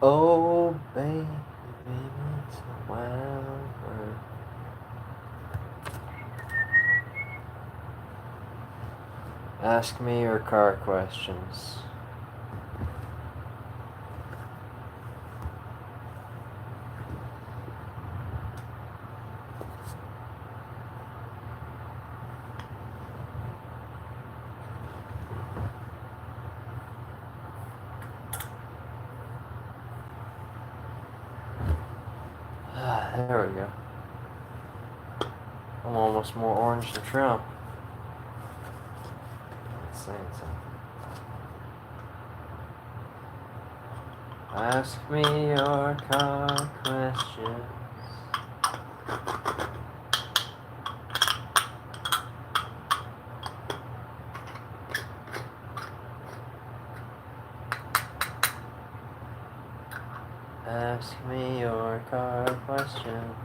Oh, baby, it's a wild world. Ask me your car questions. There we go. I'm almost more orange than Trump. That's saying something. Ask me your car questions. Ask me your car questions.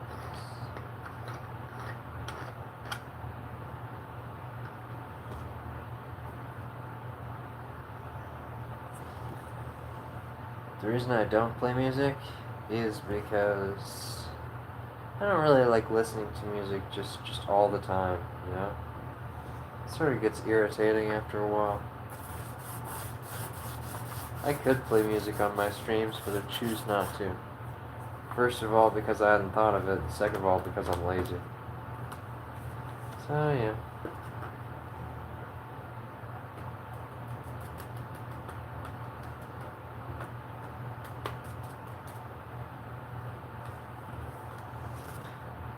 The reason I don't play music is because I don't really like listening to music just all the time, you know? It sort of gets irritating after a while. I could play music on my streams, but I choose not to. First of all, because I hadn't thought of it. Second of all, because I'm lazy. So, yeah.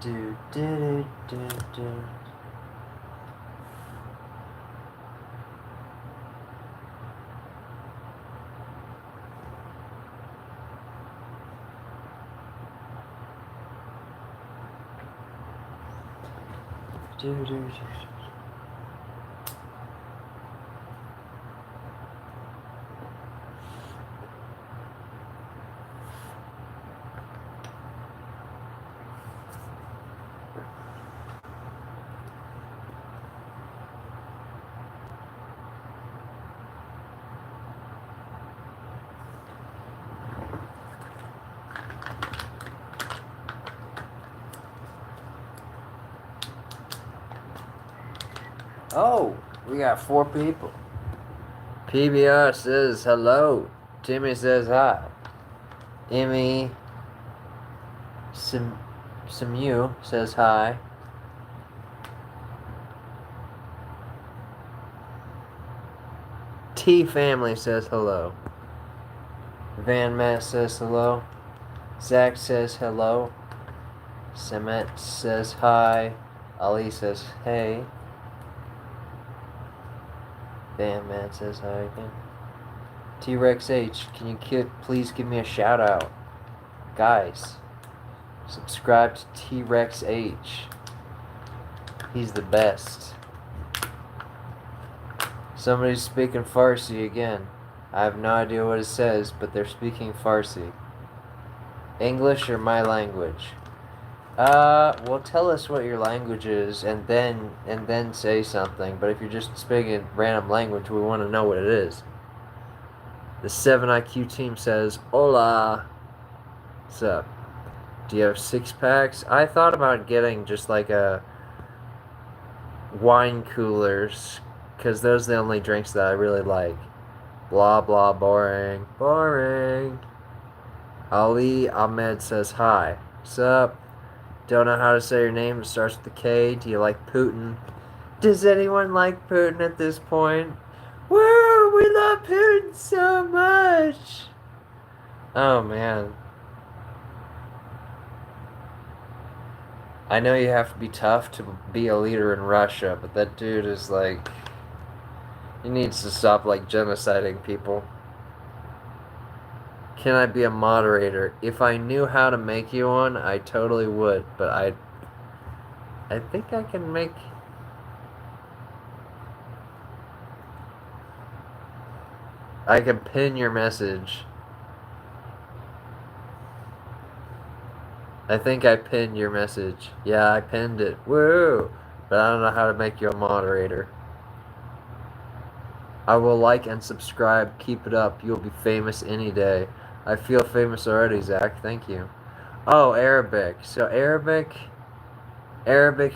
Do do do do do. Do do do. Oh, we got 4 people. PBR says hello. Timmy says hi. Emmy Simu says hi. T Family says hello. Van Matt says hello. Zach says hello. Semet says hi. Ali says hey. Van Matt says hi again. T-Rex H, can you please give me a shout out? Guys, subscribe to T-Rex H. He's the best. Somebody's speaking Farsi again. I have no idea what it says, but they're speaking Farsi. English or my language? Well, tell us what your language is, and then say something. But if you're just speaking random language, we want to know what it is. The 7IQ team says, "Hola." What's up? Do you have 6-packs? I thought about getting just like a wine coolers, because those are the only drinks that I really like. Blah blah, boring. Boring. Ali Ahmed says hi. What's up? Don't know how to say your name. It starts with the K. Do you like Putin? Does anyone like Putin at this point? Woo! We love Putin so much! Oh, man. I know you have to be tough to be a leader in Russia, but that dude is like... He needs to stop, like, genociding people. Can I be a moderator? If I knew how to make you one, I totally would, but I think I can make... I can pin your message. I think I pinned your message. Yeah, I pinned it. Woo! But I don't know how to make you a moderator. I will like and subscribe. Keep it up. You'll be famous any day. I feel famous already, Zach. Thank you. Oh, Arabic. So Arabic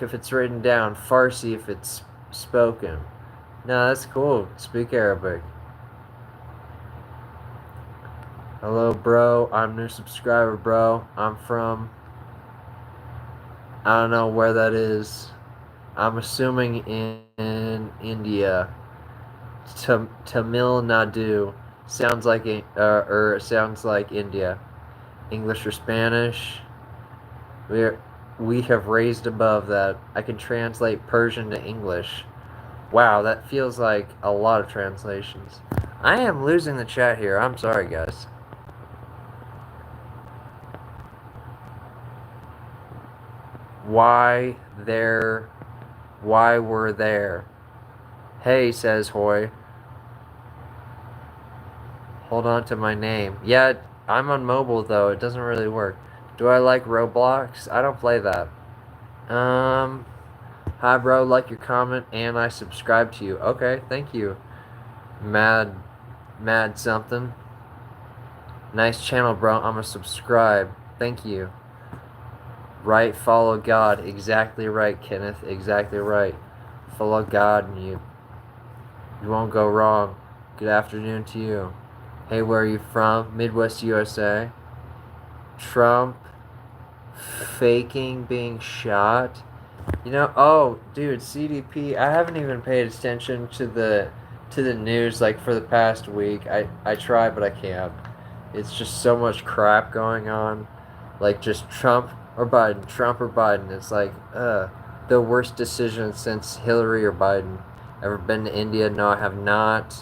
if it's written down, Farsi if it's spoken. No, that's cool. Speak Arabic. Hello, bro. I'm new subscriber, bro. I'm from, I don't know where that is. I'm assuming in India. Tamil Nadu. Sounds like sounds like India. English or Spanish. We have raised above that. I can translate Persian to English. Wow, that feels like a lot of translations. I am losing the chat here. I'm sorry, guys. Why we're there? Hey, says Hoy. Hold on to my name. Yeah, I'm on mobile though. It doesn't really work. Do I like Roblox? I don't play that. Hi, bro. Like your comment, and I subscribe to you. Okay, thank you. Mad something. Nice channel, bro. I'm gonna subscribe. Thank you. Right, follow God. Exactly right, Kenneth. Exactly right. Follow God, and you won't go wrong. Good afternoon to you. Hey, where are you from? Midwest USA. Trump faking being shot. You know, oh, dude, CDP. I haven't even paid attention to the news like for the past week. I try, but I can't. It's just so much crap going on, like just Trump or Biden, Trump or Biden. It's like, the worst decision since Hillary or Biden. Ever been to India? No, I have not.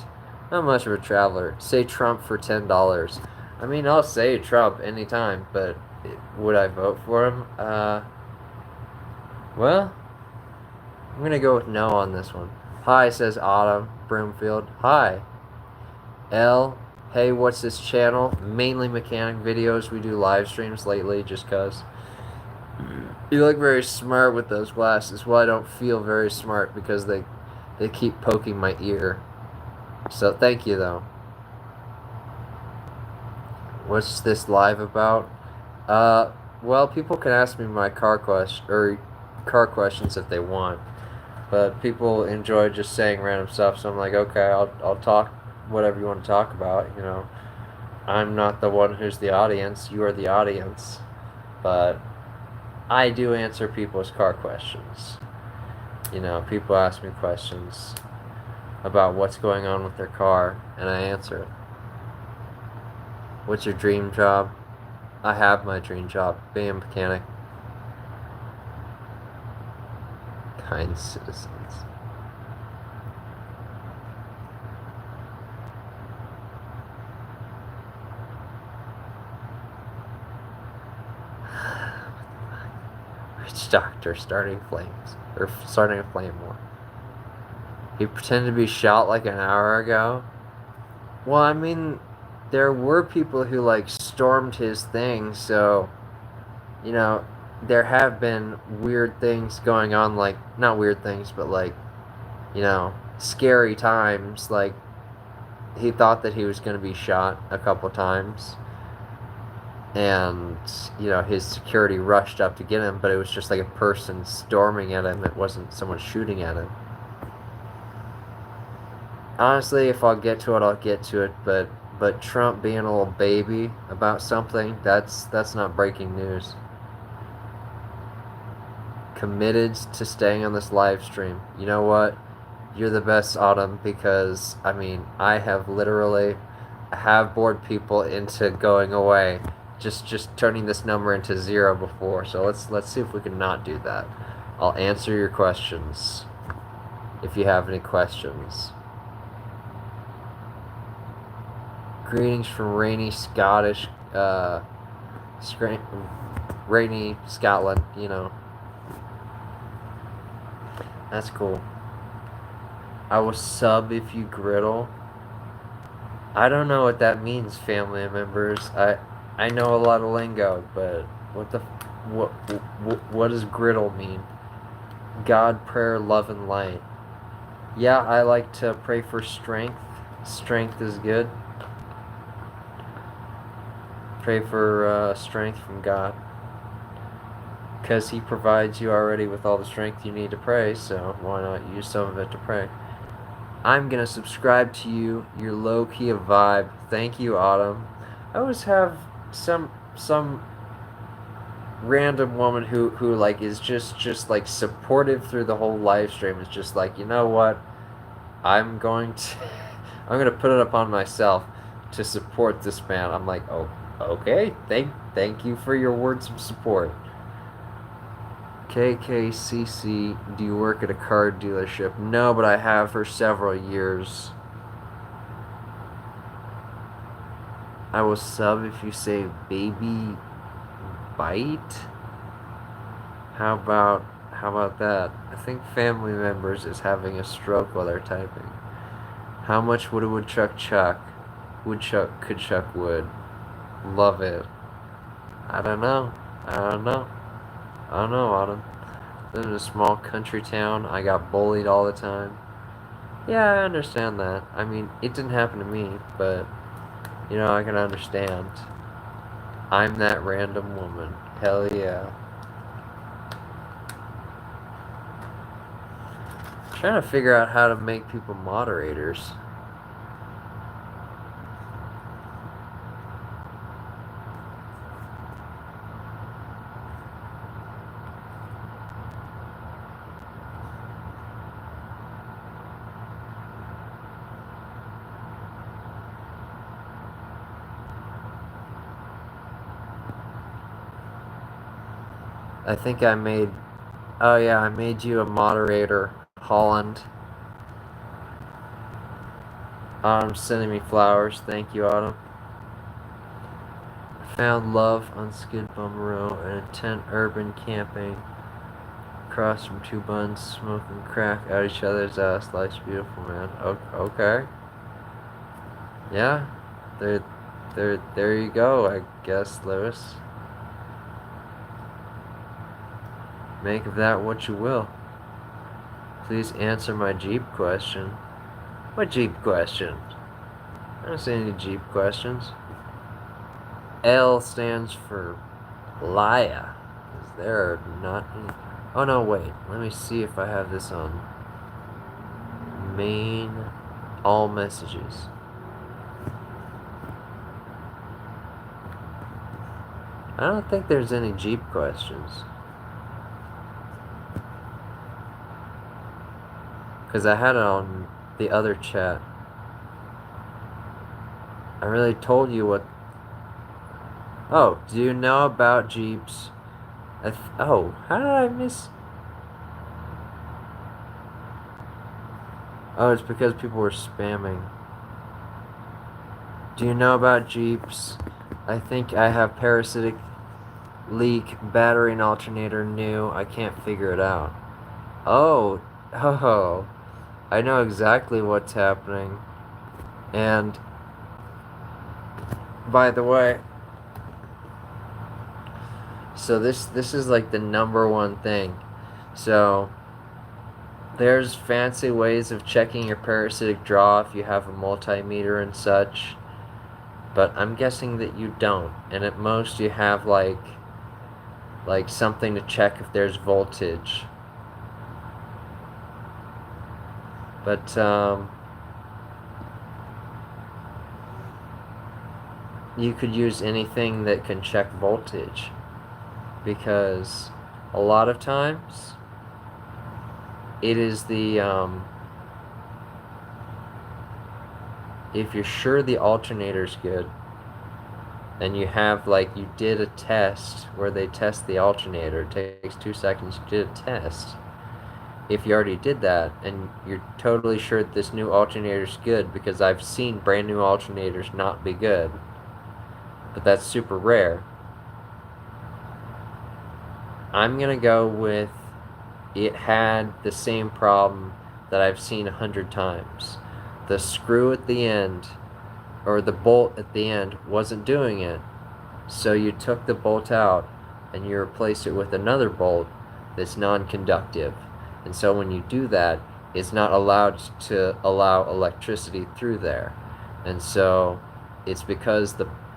Not much of a traveler. Say Trump for $10. I mean, I'll say Trump anytime, but would I vote for him? Well, I'm gonna go with no on this one. Hi, says Autumn Broomfield. Hi. L. Hey, what's this channel? Mainly mechanic videos. We do live streams lately just cause. You look very smart with those glasses. Well, I don't feel very smart because they keep poking my ear. So thank you though. What's this live about? Well, people can ask me my car questions if they want, but people enjoy just saying random stuff. So I'm like, okay, I'll talk whatever you want to talk about. You know, I'm not the one who's the audience. You are the audience, but I do answer people's car questions. You know, people ask me questions about what's going on with their car, and I answer it. What's your dream job? I have my dream job, being a mechanic. Kind citizens. Rich doctor starting flames. Or starting a flame war. He pretended to be shot like an hour ago. Well, I mean, there were people who like stormed his thing, so you know, there have been weird things going on, like not weird things, but like, you know, scary times. Like he thought that he was going to be shot a couple times, and you know his security rushed up to get him, but it was just like a person storming at him. It wasn't someone shooting at him. Honestly, if I'll get to it, I'll get to it. But Trump being a little baby about something, that's not breaking news. Committed to staying on this live stream. You know what? You're the best, Autumn, because I mean I have bored people into going away. Just turning this number into 0 before. So let's see if we can not do that. I'll answer your questions if you have any questions. Greetings from rainy Scottish, rainy Scotland. You know, that's cool. I will sub if you griddle. I don't know what that means, family members. I know a lot of lingo, but what does griddle mean? God, prayer, love, and light. Yeah, I like to pray for strength. Strength is good. Pray for strength from God. Because He provides you already with all the strength you need to pray, so why not use some of it to pray? I'm going to subscribe to you. You're low-key a vibe. Thank you, Autumn. I always have some random woman who like is just like supportive through the whole live stream. Is just like, you know what? I'm going to put it upon myself to support this man. I'm like, oh, okay. Thank you for your words of support. KKCC, do you work at a car dealership? No, but I have for several years. I will sub if you say baby bite. How about that? I think family members is having a stroke while they're typing. How much would a woodchuck chuck? Woodchuck could chuck wood. Love it. I don't know, Autumn. Live in a small country town. I got bullied all the time. Yeah, I understand that. I mean, it didn't happen to me, but, you know, I can understand. I'm that random woman. Hell yeah. I'm trying to figure out how to make people moderators. I think I made... Oh yeah, I made you a moderator, Holland. Autumn sending me flowers. Thank you, Autumn. Found love on Skid Bum Row in a tent urban camping. Across from two buns, smoking crack out each other's ass. Life's beautiful, man. Okay. Yeah. There you go, I guess, Lewis. Make of that what you will. Please answer my Jeep question. What Jeep question? I don't see any Jeep questions. L stands for Laya. Is there not any? Oh no, wait. Let me see if I have this on main all messages. I don't think there's any Jeep questions. Because I had it on the other chat. I really told you what... Oh, do you know about Jeeps? Oh, how did I miss... Oh, it's because people were spamming. Do you know about Jeeps? I think I have parasitic leak, battery and alternator new. I can't figure it out. Oh. I know exactly what's happening. And by the way, so this is like the number one thing. So there's fancy ways of checking your parasitic draw if you have a multimeter and such, but I'm guessing that you don't, and at most you have like something to check if there's voltage. But you could use anything that can check voltage, because a lot of times it is the if you're sure the alternator's good and you have you did a test where they test the alternator, it takes 2 seconds, you did a test. If you already did that and you're totally sure that this new alternator's good, because I've seen brand new alternators not be good, but that's super rare, I'm gonna go with it had the same problem that I've seen 100 times. The screw at the end, or the bolt at the end, wasn't doing it, so you took the bolt out and you replace it with another bolt that's non-conductive. And so when you do that, it's not allowed to allow electricity through there. And so it's because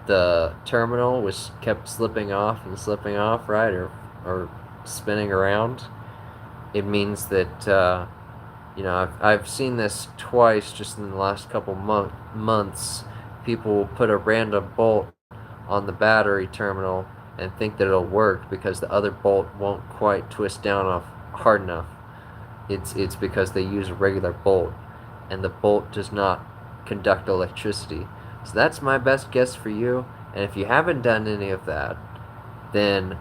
the terminal was kept slipping off and slipping off, right, or spinning around, it means that I've seen this twice just in the last couple months. People will put a random bolt on the battery terminal and think that it'll work because the other bolt won't quite twist down off hard enough. It's because they use a regular bolt, and the bolt does not conduct electricity. So that's my best guess for you. And if you haven't done any of that, then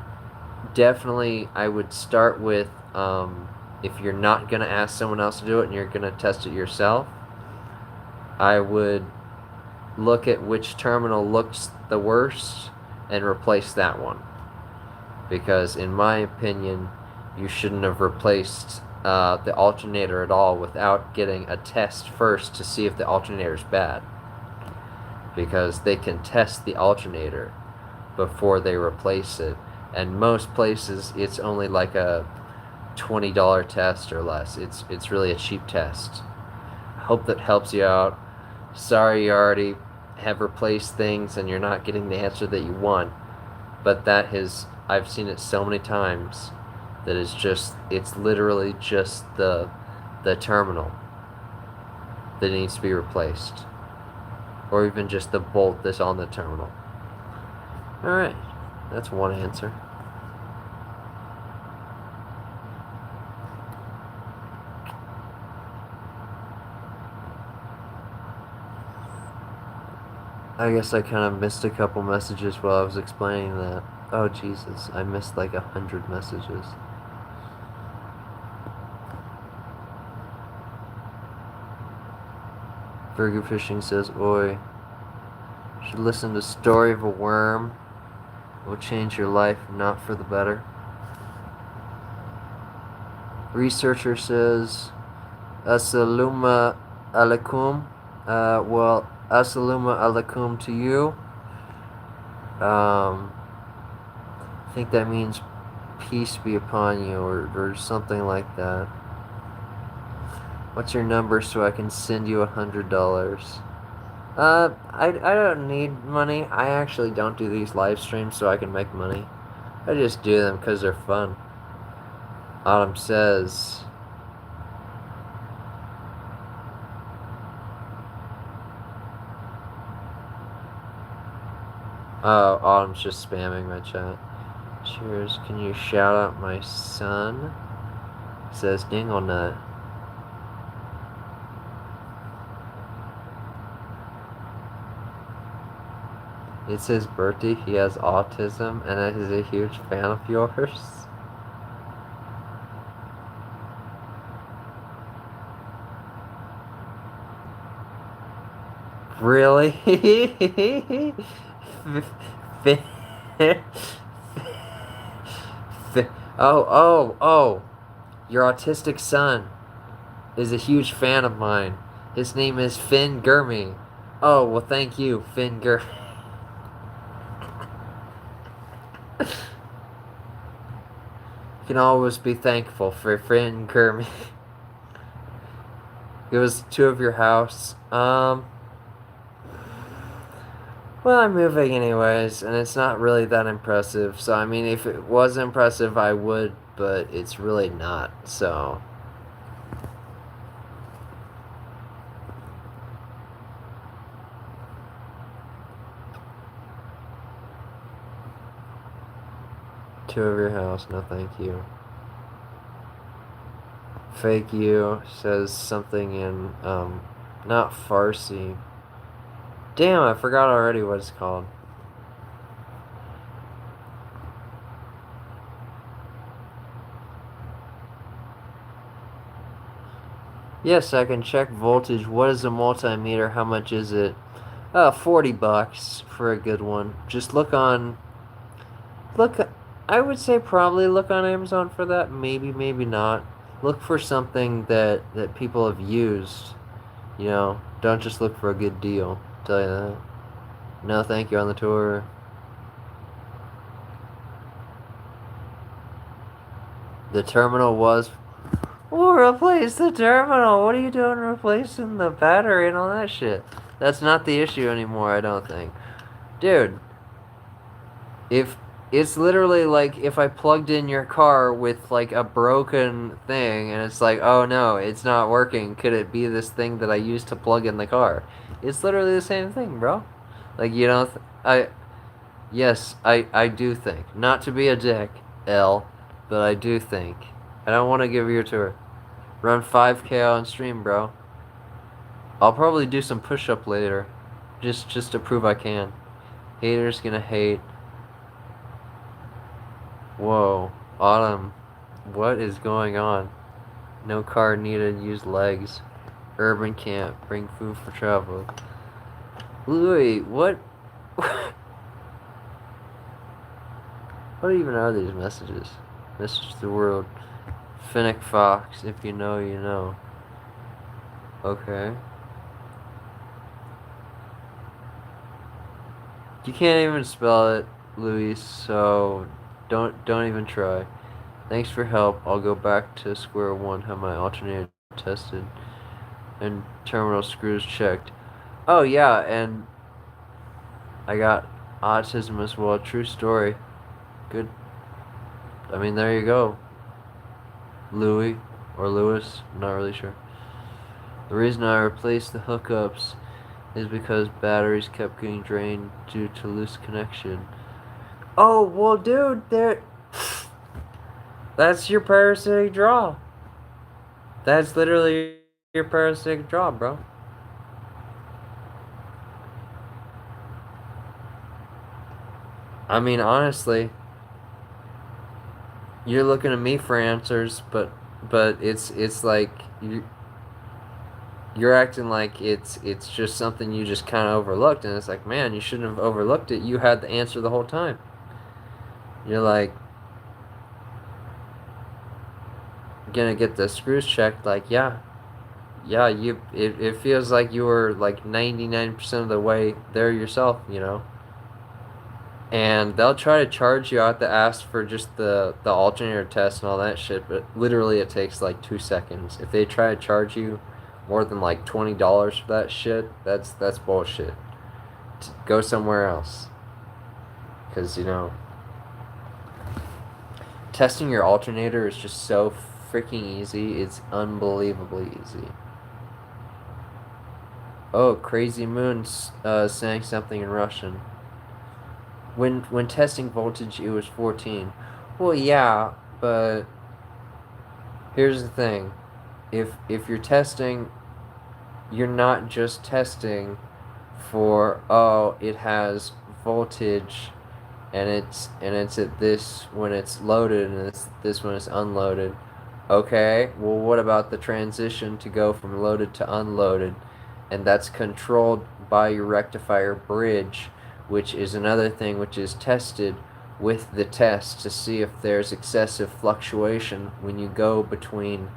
definitely I would start with, if you're not going to ask someone else to do it and you're going to test it yourself, I would look at which terminal looks the worst and replace that one. Because in my opinion, you shouldn't have replaced the alternator at all without getting a test first to see if the alternator is bad. Because they can test the alternator before they replace it. And most places, it's only like a $20 test or less. It's really a cheap test. I hope that helps you out. Sorry you already have replaced things and you're not getting the answer that you want. But I've seen it so many times that it's literally just the terminal that needs to be replaced. Or even just the bolt that's on the terminal. Alright, that's one answer. I guess I kind of missed a couple messages while I was explaining that. Oh Jesus, I missed like 100 messages. Burger Fishing says, "Oi, should listen to Story of a Worm. It will change your life, not for the better." Researcher says, "Assalamu alaikum." Well, assalamu alaikum to you. I think that means peace be upon you, or something like that. What's your number so I can send you $100? I don't need money. I actually don't do these live streams so I can make money. I just do them because they're fun. Autumn says, oh, Autumn's just spamming my chat. Cheers. Can you shout out my son? Says Dingle Nut. It's his birthday. He has autism and is a huge fan of yours. Really? Oh. Your autistic son is a huge fan of mine. His name is Finn Gurmy. Oh, well, thank you, Finn Gurmy. You can always be thankful for Finn Gurmy. It was two of your house. Well, I'm moving anyways, and it's not really that impressive. So, I mean, if it was impressive, I would, but it's really not, so. Two of your house, no thank you. Fake you says something in, not Farsi. Damn, I forgot already what it's called. Yes, I can check voltage. What is a multimeter? How much is it? $40 for a good one. Just look, I would say probably look on Amazon for that. Maybe not. Look for something that people have used. You know, don't just look for a good deal. I'll tell you that. No, thank you on the tour. The terminal was... We'll replace the terminal. What are you doing replacing the battery and all that shit? That's not the issue anymore, I don't think. Dude, if it's literally like if I plugged in your car with like a broken thing and it's like, oh no, it's not working. Could it be this thing that I used to plug in the car? It's literally the same thing, bro. Like you know, yes, I do think not to be a dick, L, but I do think I don't want to give you a tour. Run 5K on stream, bro. I'll probably do some push up later, just to prove I can. Haters gonna hate. Whoa, Autumn, what is going on? No car needed, use legs. Urban camp, bring food for travel. Louis, what? What even are these messages? Message to the world. Finnick Fox, if you know, you know. Okay. You can't even spell it, Louis, so don't even try. Thanks for help. I'll go back to square one, have my alternator tested and terminal screws checked. Oh yeah, and I got autism as well. True story. Good. I mean, there you go. Louis or Lewis, I'm not really sure. The reason I replaced the hookups is because batteries kept getting drained due to loose connection. Oh, well, dude, that's your parasitic draw. That's literally your parasitic draw, bro. I mean, honestly, you're looking at me for answers, but it's like you're acting like it's just something you just kind of overlooked, and it's like, man, you shouldn't have overlooked it. You had the answer the whole time. You're like gonna get the screws checked. Like, yeah, it feels like you were like 99% of the way there yourself, you know. And they'll try to charge you out the ass for just the alternator test and all that shit, but literally it takes like 2 seconds. If they try to charge you more than like $20 for that shit, that's bullshit. Go somewhere else. Cause you know, testing your alternator is just so freaking easy. It's unbelievably easy. Oh, Crazy Moon's saying something in Russian. When testing voltage, it was 14. Well, yeah, but here's the thing: if you're testing, you're not just testing for, oh, it has voltage, and it's at this when it's loaded, and it's this when it's unloaded. Okay, well, what about the transition to go from loaded to unloaded? And that's controlled by your rectifier bridge, which is another thing which is tested with the test to see if there's excessive fluctuation when you go between,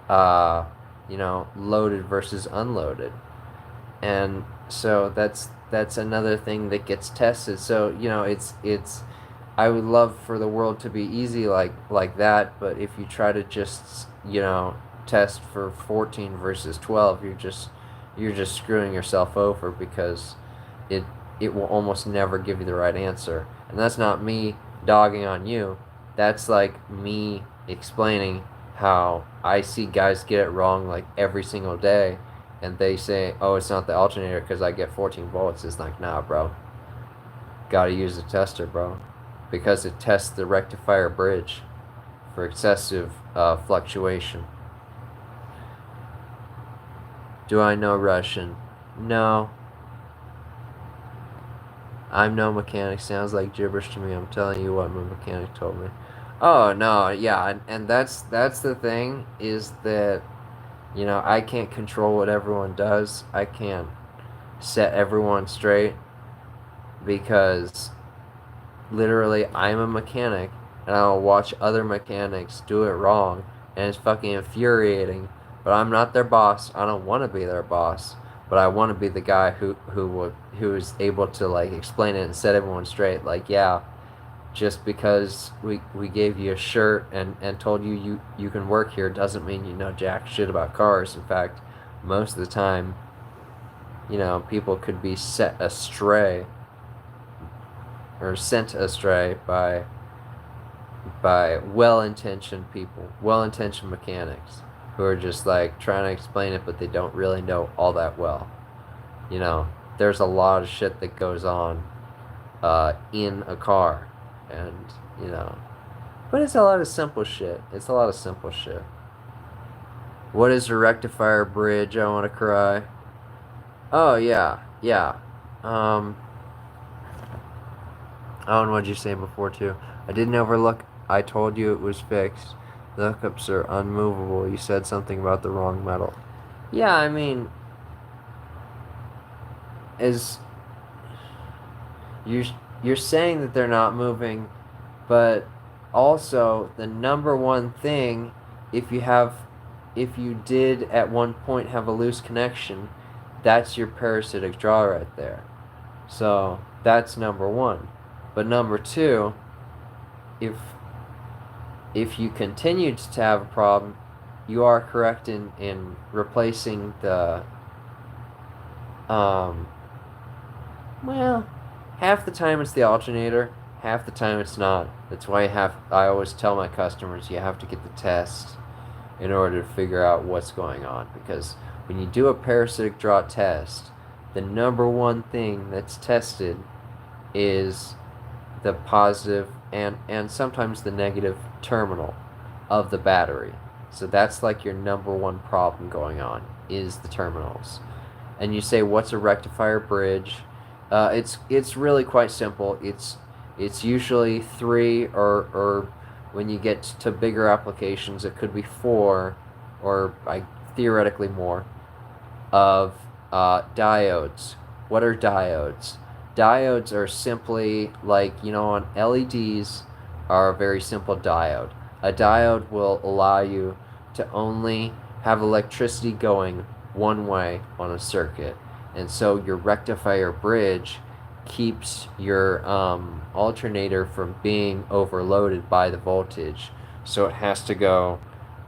loaded versus unloaded. And so that's another thing that gets tested. So, it's I would love for the world to be easy like that, but if you try to just, test for 14 versus 12, you're just screwing yourself over, because it will almost never give you the right answer. And that's not me dogging on you. That's like me explaining how I see guys get it wrong like every single day, and they say, oh, it's not the alternator because I get 14 volts. It's like, nah, bro. Gotta use the tester, bro. Because it tests the rectifier bridge for excessive fluctuation. Do I know Russian? No. I'm no mechanic. Sounds like gibberish to me. I'm telling you what my mechanic told me. Oh no, yeah, and that's the thing, is that I can't control what everyone does. I can't set everyone straight, because literally I'm a mechanic and I'll watch other mechanics do it wrong, and it's fucking infuriating. But I'm not their boss. I don't want to be their boss, but I want to be the guy who is able to like explain it and set everyone straight. Like, yeah, just because we gave you a shirt and told you can work here doesn't mean you know jack shit about cars. In fact, most of the time, people could be set astray or sent astray by well-intentioned people, well-intentioned mechanics who are just like trying to explain it, but they don't really know all that well. You know, there's a lot of shit that goes on in a car, and you know, but it's a lot of simple shit. It's a lot of simple shit. What is a rectifier bridge? I want to cry. Oh yeah, yeah. Um, oh, and what'd you say before too? I didn't overlook. I told you it was fixed. The hookups are unmovable. You said something about the wrong metal. Yeah, I mean, is you're you're saying that they're not moving, but also the number one thing, if you have, if you did at one point have a loose connection, that's your parasitic draw right there. So that's number one. But number two, if if you continued to have a problem, you are correct in replacing the um well, half the time it's the alternator, half the time it's not. That's why I always tell my customers you have to get the test in order to figure out what's going on, because when you do a parasitic draw test, the number one thing that's tested is the positive and sometimes the negative terminal of the battery. So that's like your number one problem going on is the terminals. And you say, what's a rectifier bridge? It's really quite simple. It's usually three, or when you get to bigger applications, it could be four, or theoretically more, of diodes. What are diodes? Diodes are simply like, on LEDs are a very simple diode. A diode will allow you to only have electricity going one way on a circuit. And so your rectifier bridge keeps your alternator from being overloaded by the voltage. So it has to go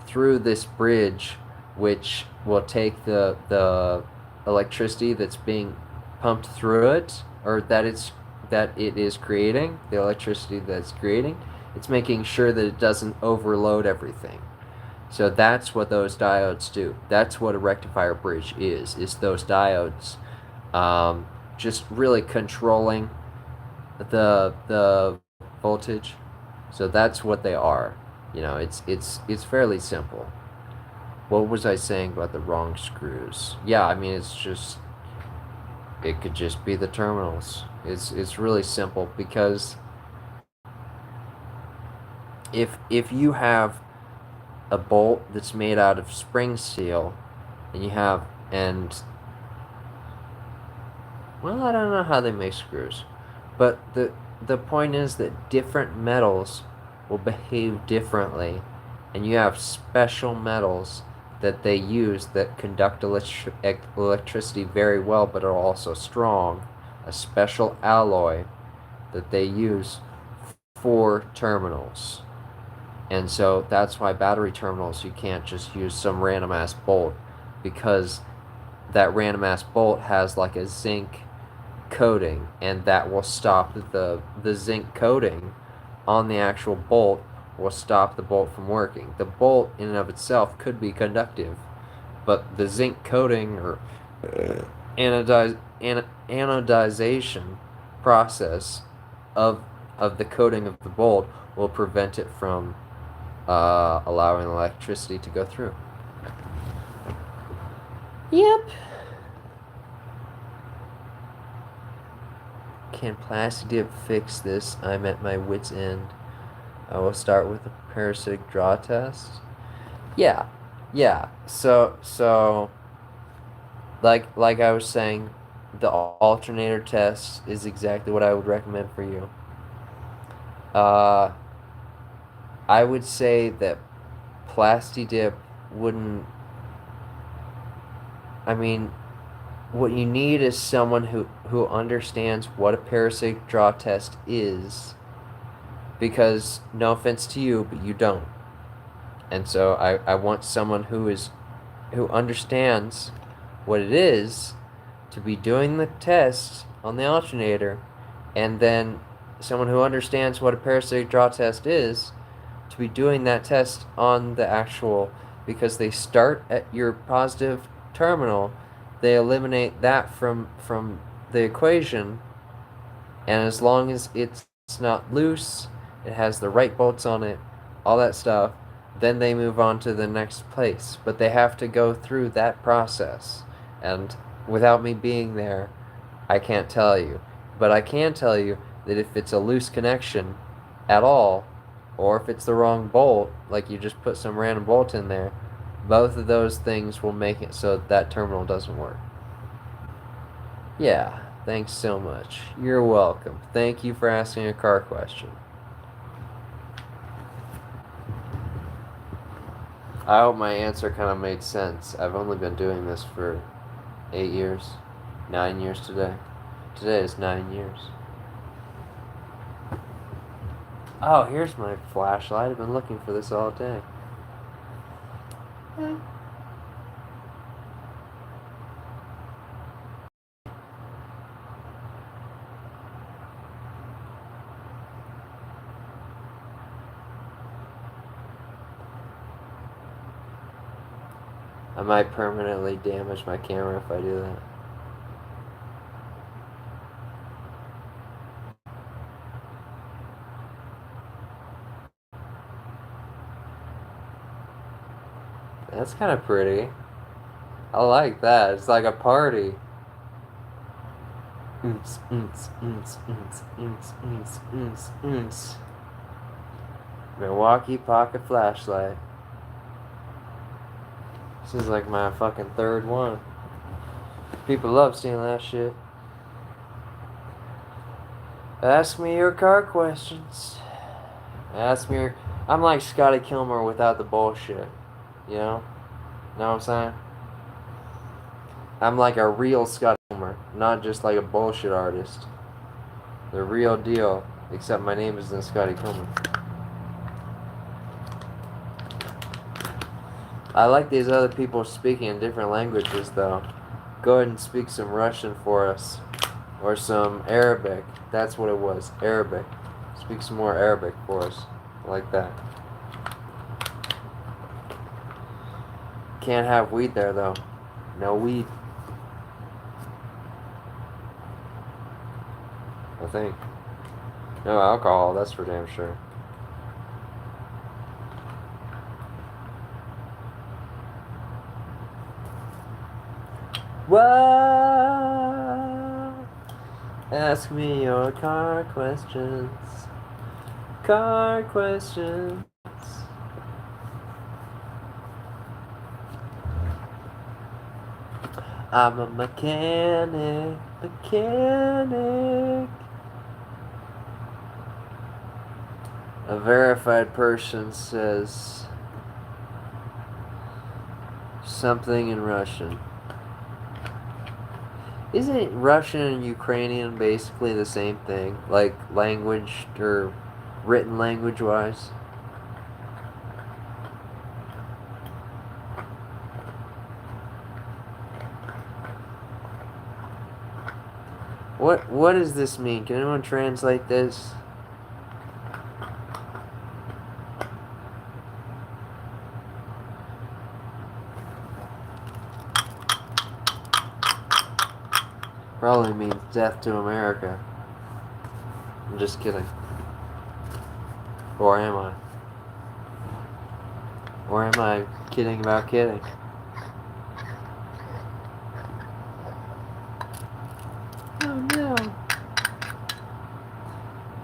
through this bridge, which will take the electricity that's being pumped through it, or that it is creating, the electricity that's creating. It's making sure that it doesn't overload everything. So that's what those diodes do. That's what a rectifier bridge is those diodes just really controlling the voltage. So that's what they are. It's fairly simple. What was I saying about the wrong screws? Yeah, I mean, it could just be the terminals. It's really simple, because if you have a bolt that's made out of spring steel, and well, I don't know how they make screws, but the point is that different metals will behave differently, and you have special metals that they use that conduct electricity very well, but are also strong. A special alloy that they use for terminals. And so that's why battery terminals, you can't just use some random ass bolt, because that random ass bolt has like a zinc coating, and that will stop the zinc coating on the actual bolt, will stop the bolt from working. The bolt in and of itself could be conductive, but the zinc coating, or anodization process of the coating of the bolt, will prevent it from allowing electricity to go through. Yep. Can Plastidip fix this? I'm at my wit's end. I will start with a parasitic draw test. Yeah. So like I was saying, the alternator test is exactly what I would recommend for you. I would say that Plastidip wouldn't. I mean, what you need is someone who understands what a parasitic draw test is, because no offense to you, but you don't. And so I want someone who understands what it is to be doing the test on the alternator, and then someone who understands what a parasitic draw test is to be doing that test on the actual, because they start at your positive terminal, they eliminate that from the equation, and as long as it's not loose, it has the right bolts on it, all that stuff, then they move on to the next place. But they have to go through that process, and without me being there, I can't tell you. But I can tell you that if it's a loose connection at all, or if it's the wrong bolt, like you just put some random bolt in there, both of those things will make it so that terminal doesn't work. Yeah, thanks so much. You're welcome. Thank you for asking a car question. I hope my answer kind of made sense. I've only been doing this for 8 years. 9 years today. Today is 9 years. Oh, here's my flashlight. I've been looking for this all day. I might permanently damage my camera if I do that. That's kind of pretty. I like that. It's like a party. Milwaukee pocket flashlight. This is like my fucking third one. People love seeing that shit. Ask me your car questions. Ask me your... I'm like Scotty Kilmer without the bullshit. You know? Know what I'm saying? I'm like a real Scotty Kilmer, not just like a bullshit artist. The real deal, except my name isn't Scotty Kilmer. I like these other people speaking in different languages, though. Go ahead and speak some Russian for us. Or some Arabic. That's what it was. Arabic. Speak some more Arabic for us. I like that. Can't have weed there, though. No weed. I think. No alcohol, that's for damn sure. What? Ask me your car questions. Car questions. I'm a mechanic. A verified person says something in Russian. Isn't Russian and Ukrainian basically the same thing? Like language or written language wise? What does this mean? Can anyone translate this? Probably means death to America. I'm just kidding. Or am I? Or am I kidding about kidding? Oh no.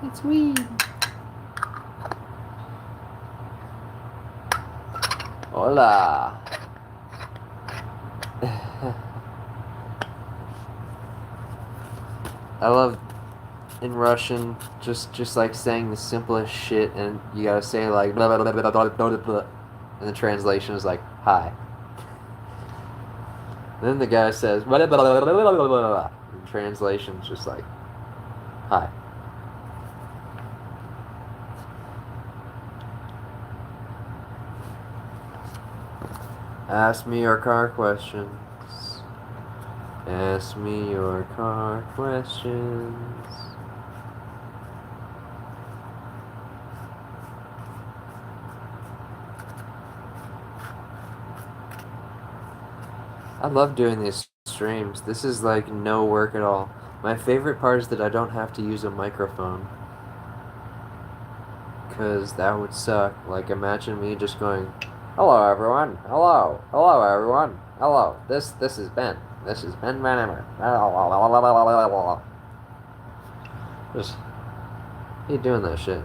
It's weed. Hola. I love in Russian just like saying the simplest shit, and you gotta say like blah, blah, blah, blah, blah, blah, blah, and the translation is like hi. And then the guy says blah, blah, blah, blah, blah, blah, blah, blah. And the translation's just like hi. Ask me your car questions. Ask me your car questions. I love doing these streams. This is like no work at all. My favorite part is that I don't have to use a microphone. Because that would suck. Like, imagine me just going, hello everyone, hello everyone, hello, this is Ben. This is Ben Van Just keep doing that shit.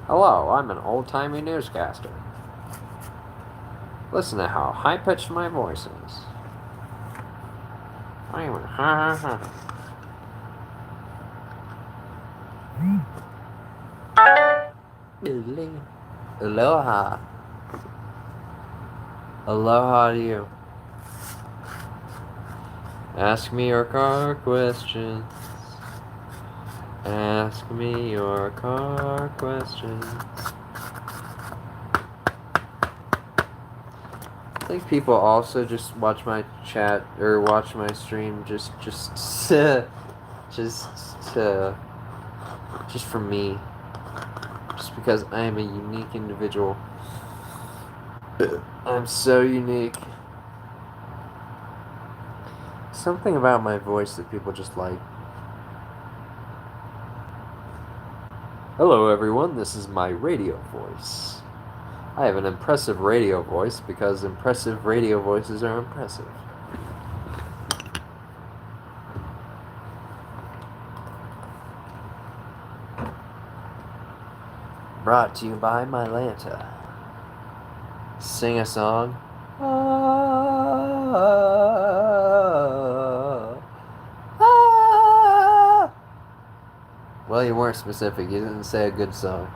Hello, I'm an old-timey newscaster. Listen to how high-pitched my voice is. I'm Aloha. Aloha to you. Ask me your car questions. Ask me your car questions. I think people also just watch my chat or watch my stream just for me. Just because I am a unique individual. I'm so unique. Something about my voice that people just like. Hello everyone, this is my radio voice. I have an impressive radio voice because impressive radio voices are impressive. Brought to you by Mylanta. Sing a song. Well, you weren't specific. You didn't say a good song.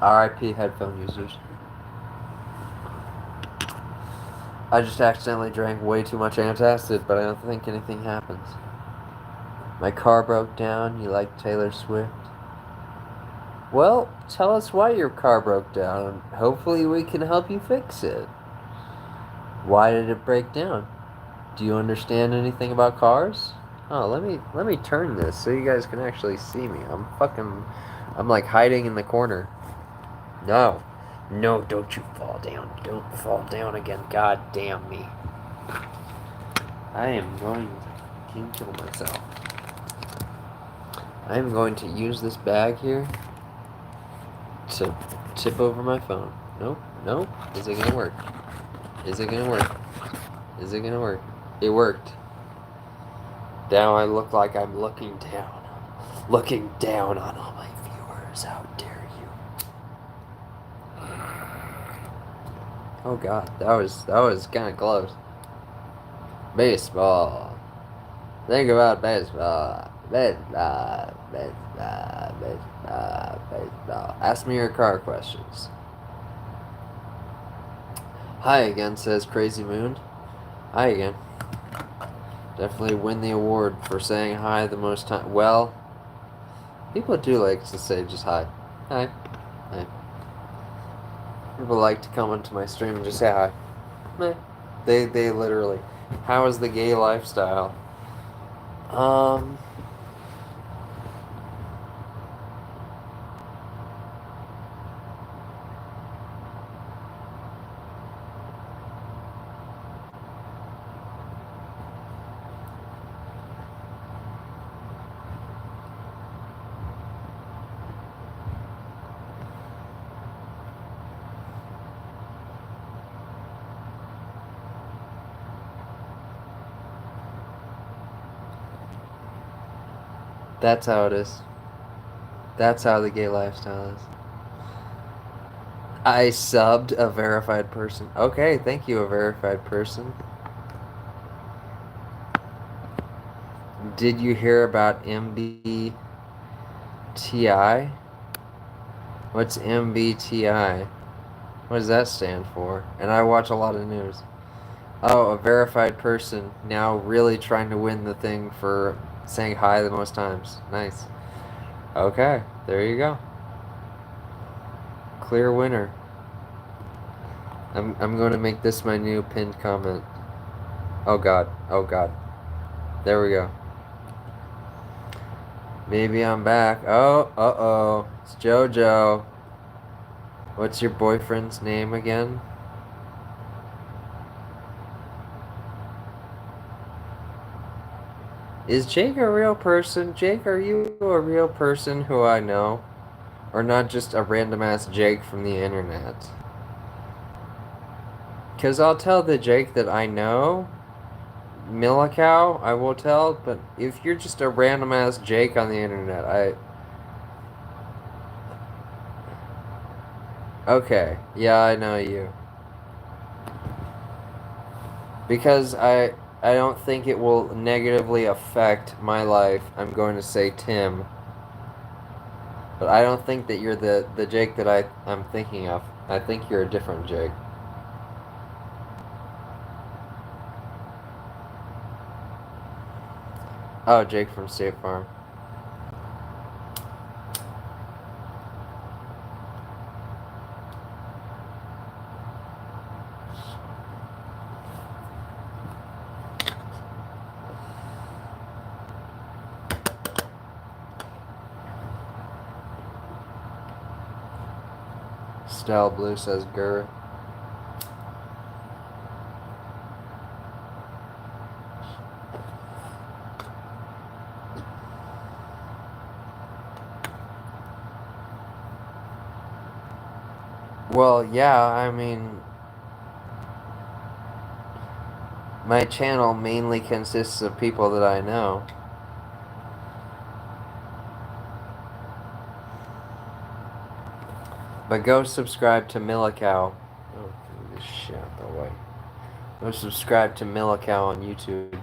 R.I.P. headphone users. I just accidentally drank way too much antacid, but I don't think anything happens. My car broke down. You like Taylor Swift? Well, tell us why your car broke down, and hopefully we can help you fix it. Why did it break down? Do you understand anything about cars? Oh, let me turn this so you guys can actually see me. I'm like hiding in the corner. No, don't you fall down. Don't fall down again. God damn me. I am going to kill myself. I am going to use this bag here to tip over my phone. Nope. Is it gonna work? Is it gonna work? Is it gonna work? It worked. Now I look like I'm looking down on all my viewers. How dare you? Oh god, that was kind of close. Baseball. Think about baseball. Baseball. Ask me your car questions. Hi again, says Crazy Moon. Hi again. Definitely win the award for saying hi the most time. Well, people do like to say just hi. Hi. People like to come into my stream and just say hi. Meh. They literally. How is the gay lifestyle? That's how it is. That's how the gay lifestyle is. I subbed a verified person. Okay, thank you, a verified person. Did you hear about MBTI? What's MBTI? What does that stand for? And I watch a lot of news. Oh, a verified person now really trying to win the thing for saying hi the most times. Nice. Okay, there you go. Clear winner. I'm going to make this my new pinned comment. Oh god. There we go. Maybe I'm back. Oh, uh-oh. It's JoJo. What's your boyfriend's name again? Is Jake a real person? Jake, are you a real person who I know? Or not just a random-ass Jake from the internet? Because I'll tell the Jake that I know, Milikow, I will tell, but if you're just a random-ass Jake on the internet, Okay, yeah, I know you. Because I don't think it will negatively affect my life, I'm going to say Tim. But I don't think that you're the Jake that I'm thinking of. I think you're a different Jake. Oh, Jake from State Farm. Style Blue says Gur. Well, yeah, I mean, my channel mainly consists of people that I know. But go subscribe to Milikow. Oh, this shit out the way. Go subscribe to Milikow on YouTube.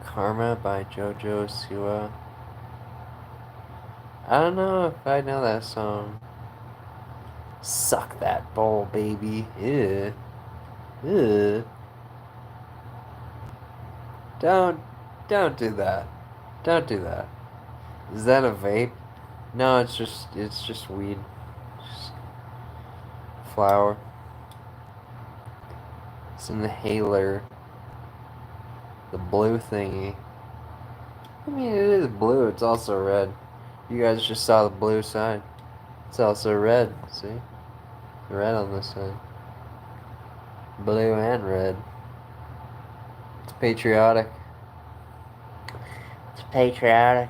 Karma by JoJo Siwa. I don't know if I know that song. Suck that bowl, baby. Ew. Ew. Don't do that. Don't do that. Is that a vape? No, it's just weed. Just flower. It's an inhaler. The blue thingy. I mean, it is blue. It's also red. You guys just saw the blue side. It's also red. See? Red on this side. Blue and red. It's patriotic. It's patriotic.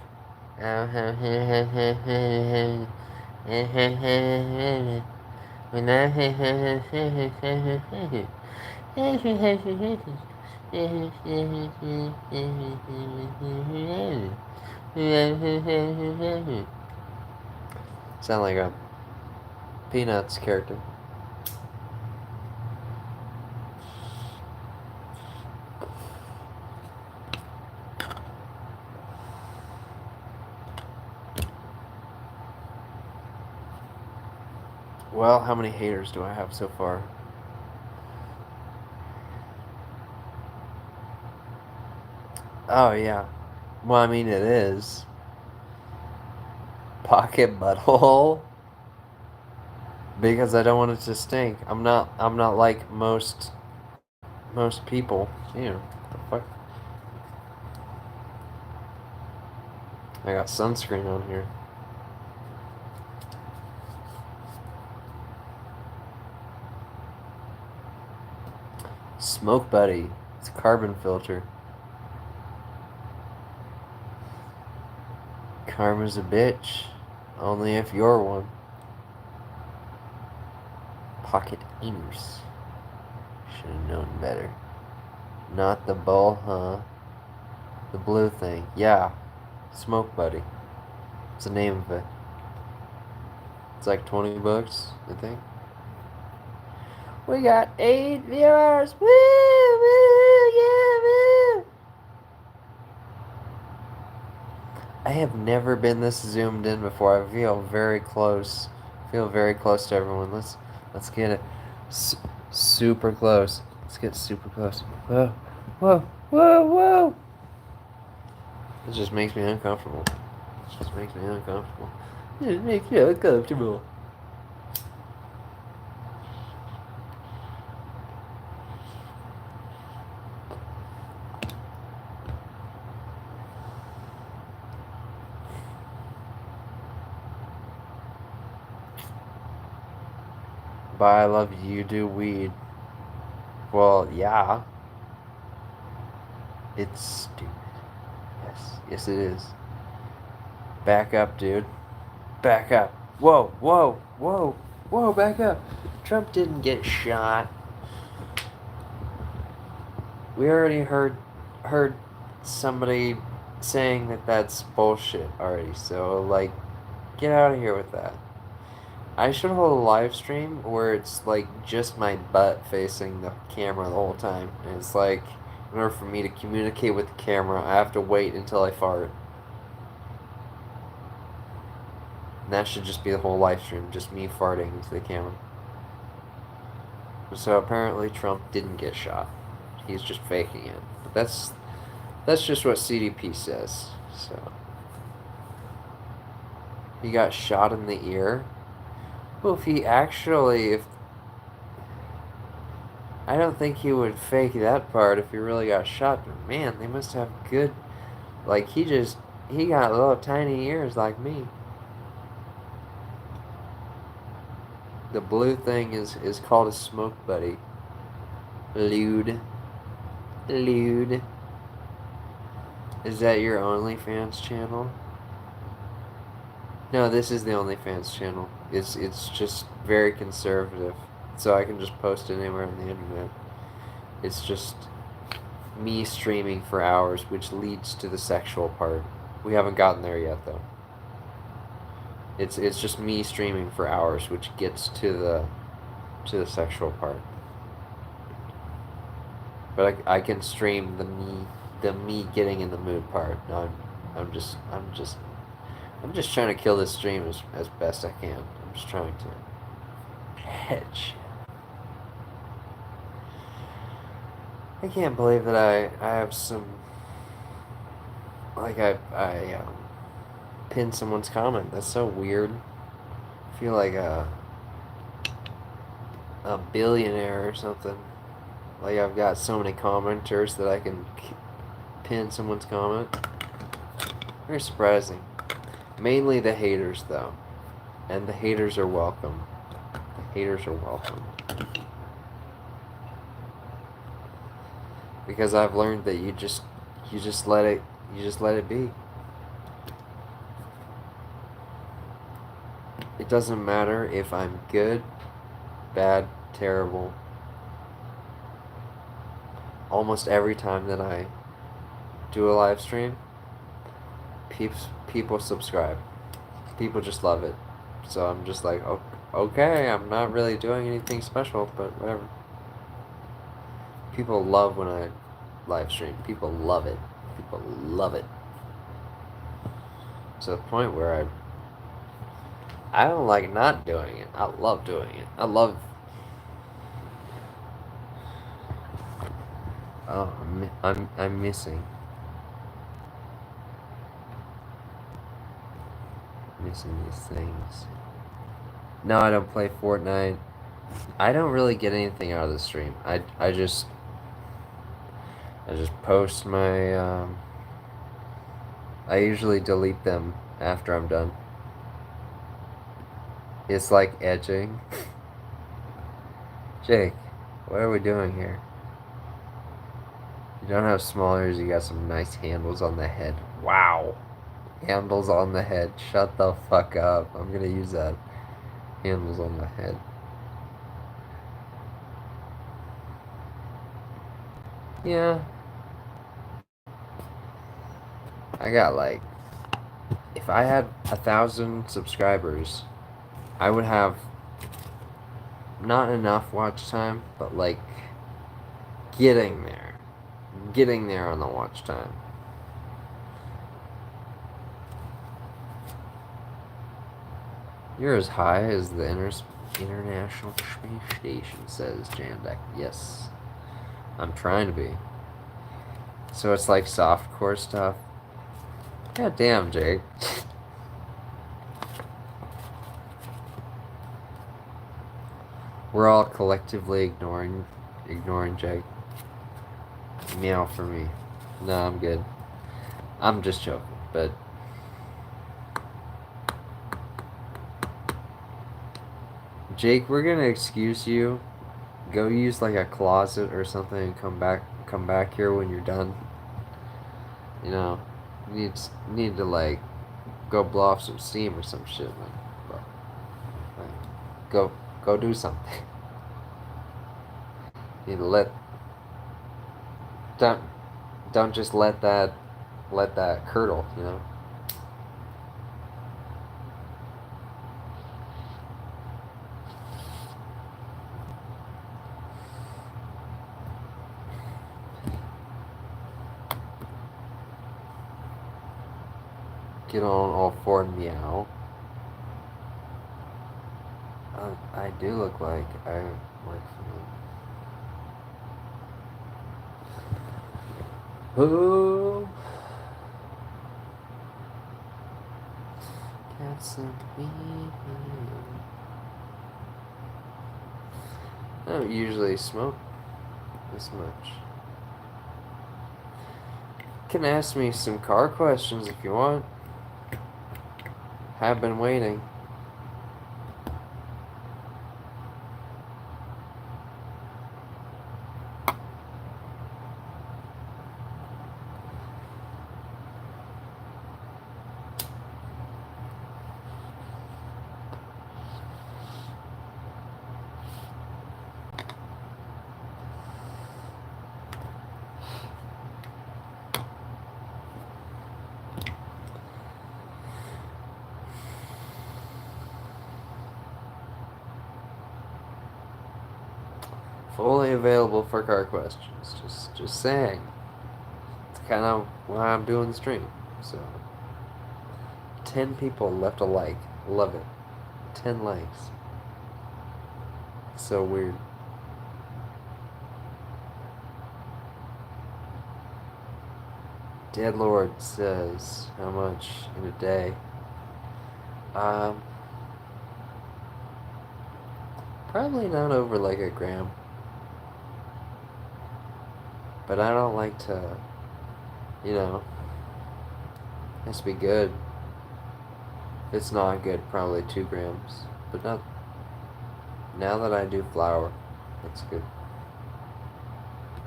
Sound like a Peanuts character. Well, how many haters do I have so far? Oh, yeah. Well, I mean, it is. Pocket butthole? Because I don't want it to stink. I'm not like most people. Ew. The fuck? I got sunscreen on here. Smoke Buddy. It's a carbon filter. Karma's a bitch. Only if you're one. Pocket eaters. Should have known better. Not the bowl, huh? The blue thing. Yeah. Smoke Buddy. It's the name of it. It's like 20 bucks, I think. We got 8 viewers. Woo, woo, yeah, woo. I have never been this zoomed in before. I feel very close. I feel very close to everyone. Let's get it super close. Let's get super close. Whoa, whoa, whoa, whoa. It just makes me uncomfortable. It just makes me uncomfortable. It makes me uncomfortable. But I love you do weed. Well, yeah. It's stupid. Yes it is. Back up, dude. Back up. Whoa, whoa, whoa, whoa, back up. Trump didn't get shot. We already heard somebody saying that that's bullshit already. So like, get out of here with that. I should hold a live stream where it's like just my butt facing the camera the whole time. And it's like, in order for me to communicate with the camera, I have to wait until I fart. And that should just be the whole live stream, just me farting into the camera. So apparently Trump didn't get shot. He's just faking it. But that's just what CDP says. So he got shot in the ear. Well, if I don't think he would fake that part if he really got shot. But man, they must have good, like he got little tiny ears like me. The blue thing is called a smoke buddy. Lewd. Is that your OnlyFans channel? No, this is the OnlyFans channel. It's just very conservative, so I can just post it anywhere on the internet. It's just me streaming for hours, which leads to the sexual part. We haven't gotten there yet, though. It's just me streaming for hours, which gets to the sexual part. But I can stream the me getting in the mood part. No, I'm just trying to kill this stream as best I can. I'm just trying to hedge. I can't believe that I have some, like I pinned someone's comment. That's so weird. I feel like a billionaire or something. Like I've got so many commenters that I can pin someone's comment. Very surprising. Mainly the haters, though. And the haters are welcome. The haters are welcome. Because I've learned that you just let it be. It doesn't matter if I'm good, bad, terrible. Almost every time that I do a live stream, people subscribe. People just love it. So I'm just like, okay, I'm not really doing anything special, but whatever. People love when I live stream. People love it. People love it. To the point where I don't like not doing it. I love doing it. Oh, I'm missing these things. No, I don't play Fortnite. I don't really get anything out of the stream. I just post my I usually delete them after I'm done. It's like edging. Jake, what are we doing here? You don't have small ears, you got some nice handles on the head. Wow. Handles on the head. Shut the fuck up. I'm gonna use that. Handles on the head. Yeah. I got like, if I had 1,000 subscribers, I would have not enough watch time, but like getting there on the watch time. You're as high as the International Space Station, says Jandek. Yes, I'm trying to be. So it's like softcore stuff. God damn, Jake. We're all collectively ignoring Jake. Meow for me. No, I'm good. I'm just joking, but Jake, we're gonna excuse you. Go use like a closet or something and come back here when you're done. You know, need to like go blow off some steam or some shit, man. Bro. Like, go do something. Need to don't don't just let that curdle, you know. Get on all four and meow. I do look like I work for them. Who? Cats and me. I don't usually smoke this much. You can ask me some car questions if you want. Have been waiting. Fully available for car questions. Just saying. It's kind of why I'm doing the stream. So, 10 people left a like. Love it. 10 likes. So weird. Dead Lord says, how much in a day? Probably not over like a gram. But I don't like to, you know, it has to be good. If it's not good, probably 2 grams. But not, now that I do flour, that's good.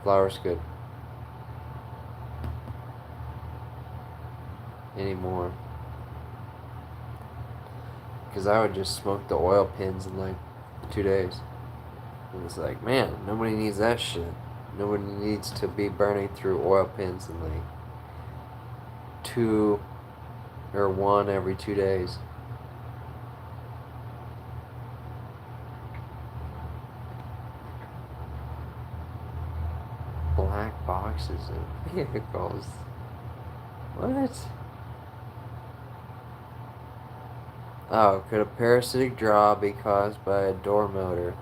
Flour's good. Anymore. Because I would just smoke the oil pins in like 2 days. And it's like, man, nobody needs that shit. Nobody needs to be burning through oil pins in like 2 or 1 every 2 days. Black boxes of vehicles. What? Oh, could a parasitic draw be caused by a door motor?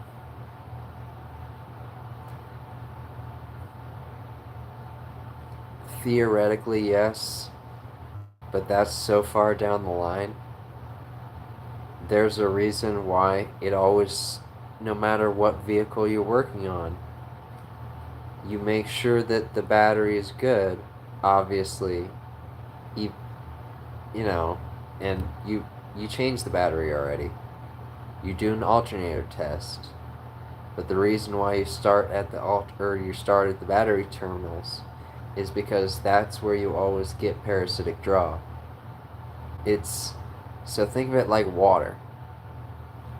Theoretically, yes. But that's so far down the line. There's a reason why it always, no matter what vehicle you're working on, you make sure that the battery is good, obviously. You know, and you change the battery already. You do an alternator test. But the reason why you start at the battery terminals is because that's where you always get parasitic draw. So think of it like water.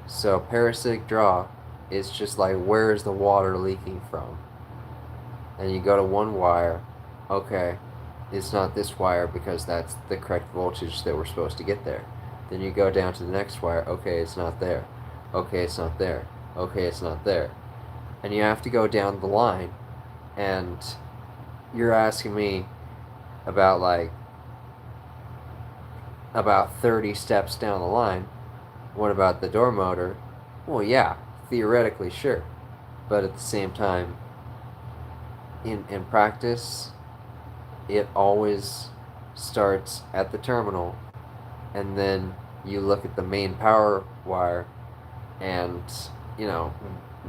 So parasitic draw is just like, where is the water leaking from? And you go to one wire, okay, it's not this wire because that's the correct voltage that we're supposed to get there. Then you go down to the next wire, okay, it's not there. Okay, it's not there. Okay, it's not there. And you have to go down the line, and you're asking me about about 30 steps down the line. What about the door motor? Well, yeah, theoretically, sure. But at the same time, in practice, it always starts at the terminal, and then you look at the main power wire, and, you know,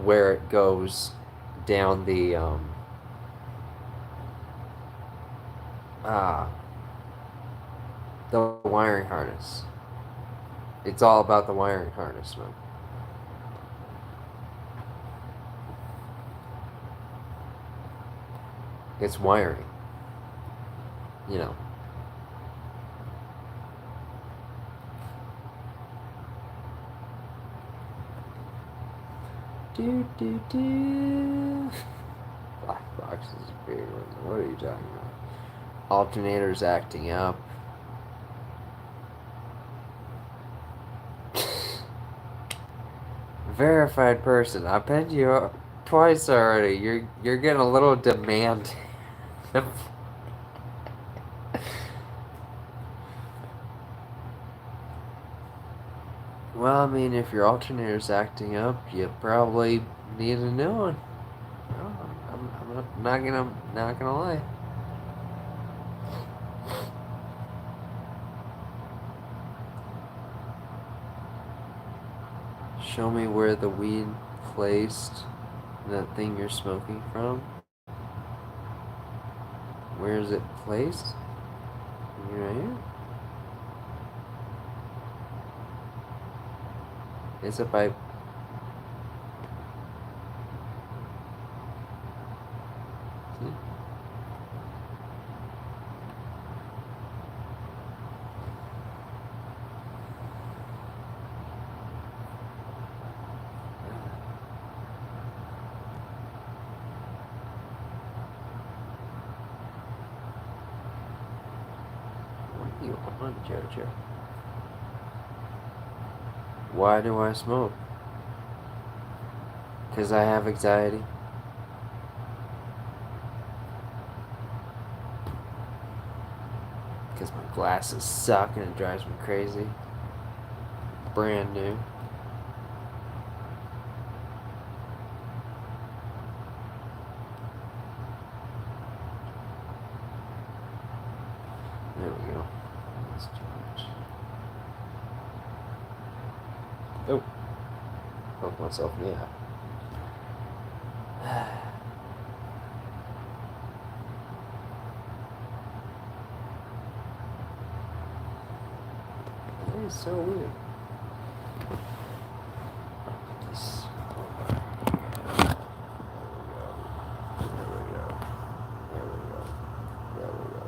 where it goes down the ah the wiring harness. It's all about the wiring harness, man. It's wiring. You know. Do. Black box is a big one. What are you talking about? Alternators acting up. Verified person. I bet you twice already. You're getting a little demanding. Well, I mean, if your alternator's acting up, you probably need a new one. Well, I'm not gonna lie. Show me where the weed placed that thing you're smoking from. Where is it placed? Right here. It's a pipe. See? What do you want, Jojo? Why do I smoke? Because I have anxiety. Because my glasses suck and it drives me crazy. Brand new. There we go. That's too much. Oh. Poked myself in the eye. That is so weird. This over. There we go. There we go. There we go.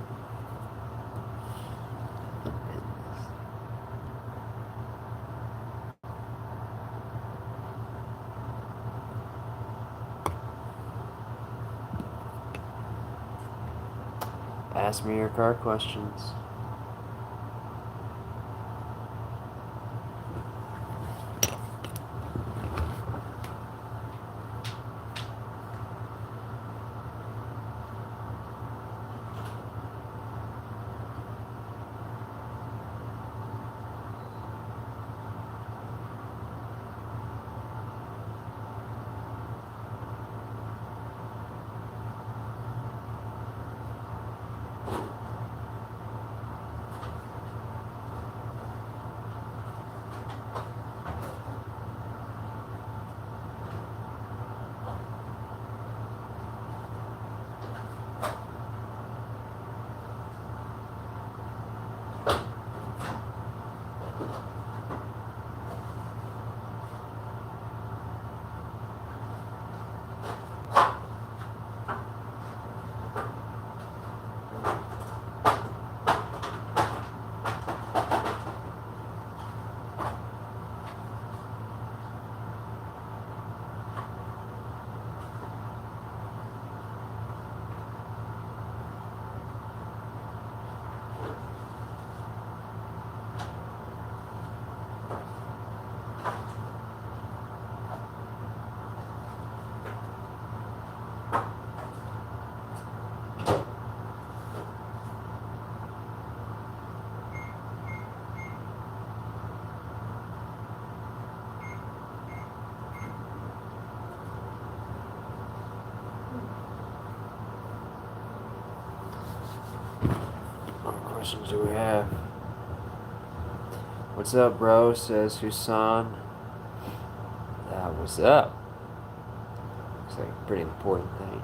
Ask me your car questions. What questions do we have? What's up, bro? Says Husan. What's up? Looks like a pretty important thing.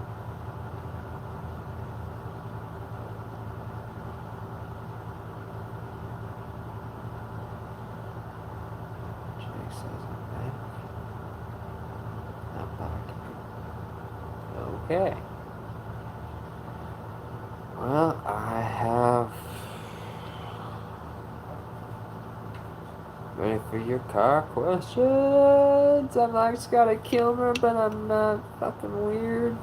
Jake says I'm back. Not back. Okay. Well, I have... Ready for your car questions? I'm like Scotty Kilmer, but I'm not fucking weird.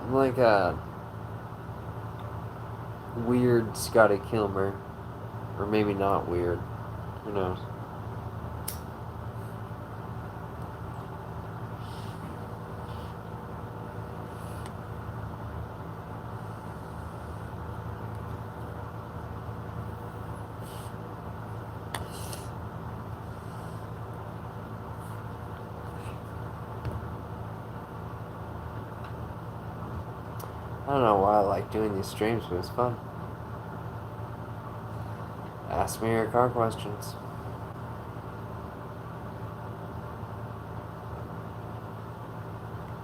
I'm like a weird Scotty Kilmer. Or maybe not weird. Who knows? I don't know why I like doing these streams, but it's fun. Ask me your car questions.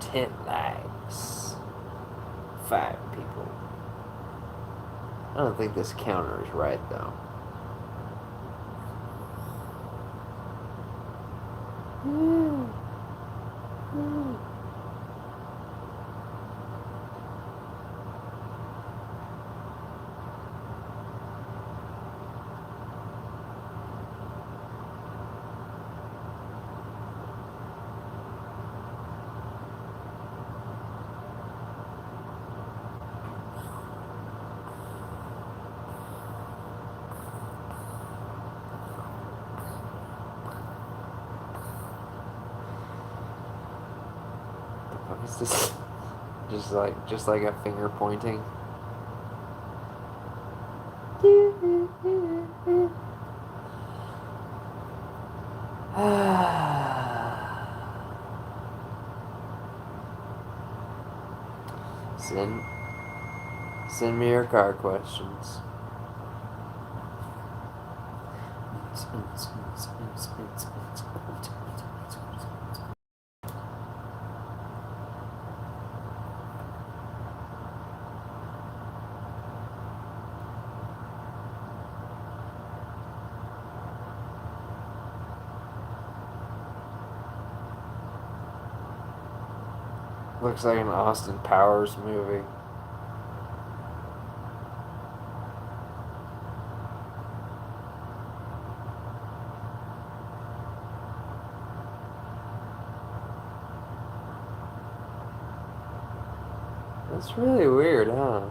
Ten likes. 5 people. I don't think this counter is right, though. What is this? Just like a finger pointing. Send me your car questions. Looks like an Austin Powers movie. That's really weird, huh?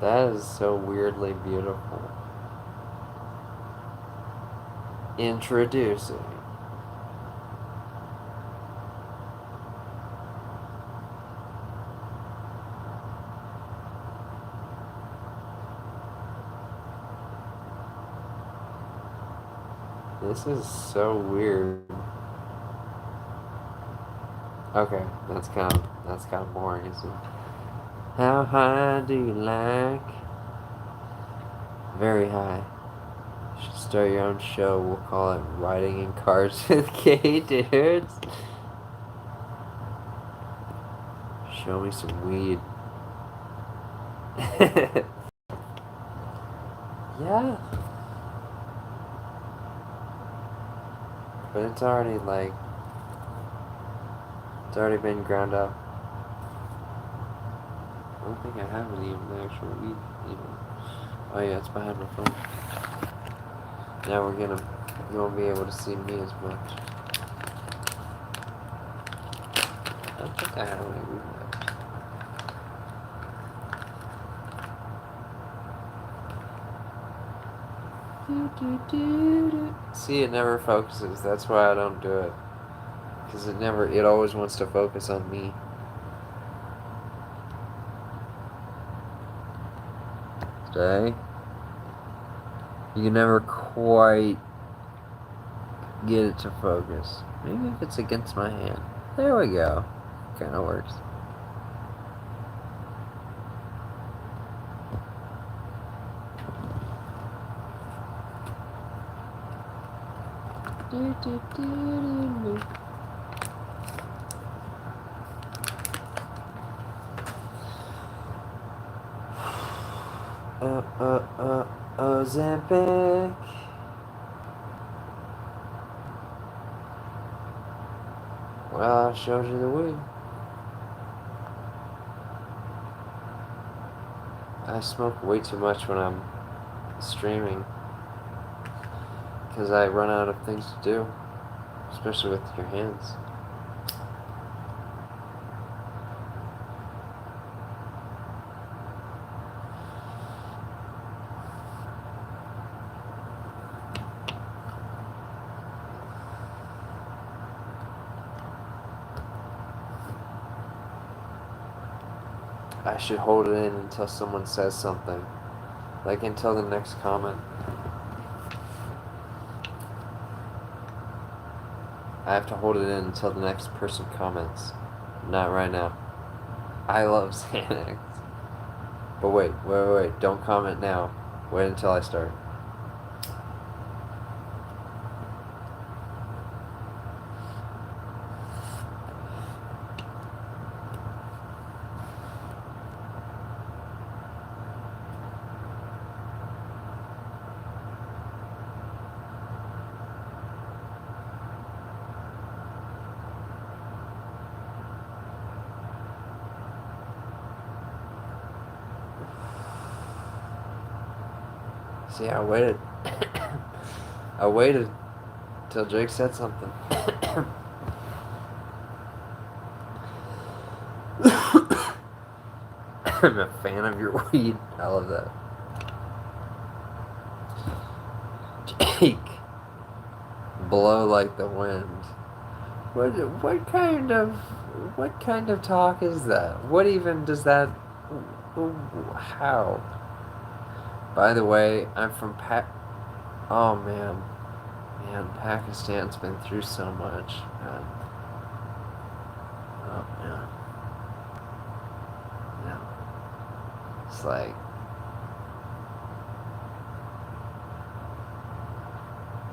That is so weirdly beautiful. Introducing. This is so weird. Okay, that's kind of boring, isn't it? How high do you like? Very high. You should start your own show. We'll call it Riding in Cars with Gay Dudes. Show me some weed. Yeah. But it's already it's already been ground up. I don't think I have any of the actual weed even. Oh yeah, it's behind my phone. Now you won't be able to see me as much. I don't think I have any weed left. See, it never focuses. That's why I don't do it. Because it always wants to focus on me. Day. You can never quite get it to focus. Maybe if it's against my hand. There we go. Kinda works. Ozempic. Well, I showed you the weed. I smoke way too much when I'm streaming because I run out of things to do, especially with your hands. I should hold it in until someone says something. Like until the next comment. I have to hold it in until the next person comments. Not right now. I love Xanax. But wait. Don't comment now. Wait until I start. See, I waited. I waited till Jake said something. I'm a fan of your weed. I love that. Jake, blow like the wind. What kind of talk is that? What even does that? How? By the way, I'm from Oh man, Pakistan's been through so much. Man. Oh man. Yeah. It's like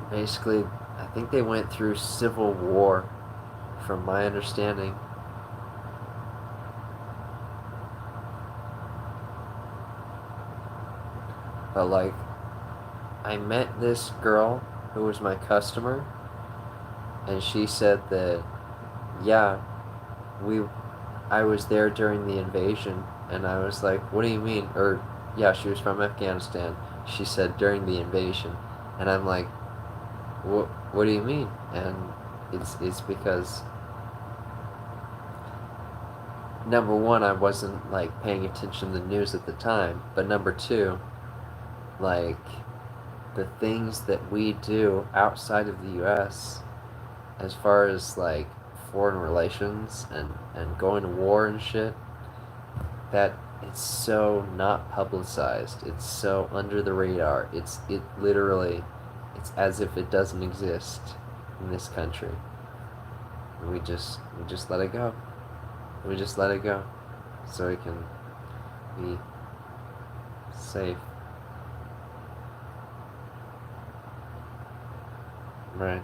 basically, I think they went through civil war, from my understanding. But like, I met this girl who was my customer, and she said that, yeah, I was there during the invasion, and I was like, what do you mean? Or, yeah, she was from Afghanistan. She said during the invasion, and I'm like, what do you mean? And it's because, number one, I wasn't like paying attention to the news at the time, but number two, like, the things that we do outside of the U.S. as far as like foreign relations and going to war and shit, that it's so not publicized. It's so under the radar. It literally, it's as if it doesn't exist in this country. And we just let it go. We just let it go, so we can be safe. Right.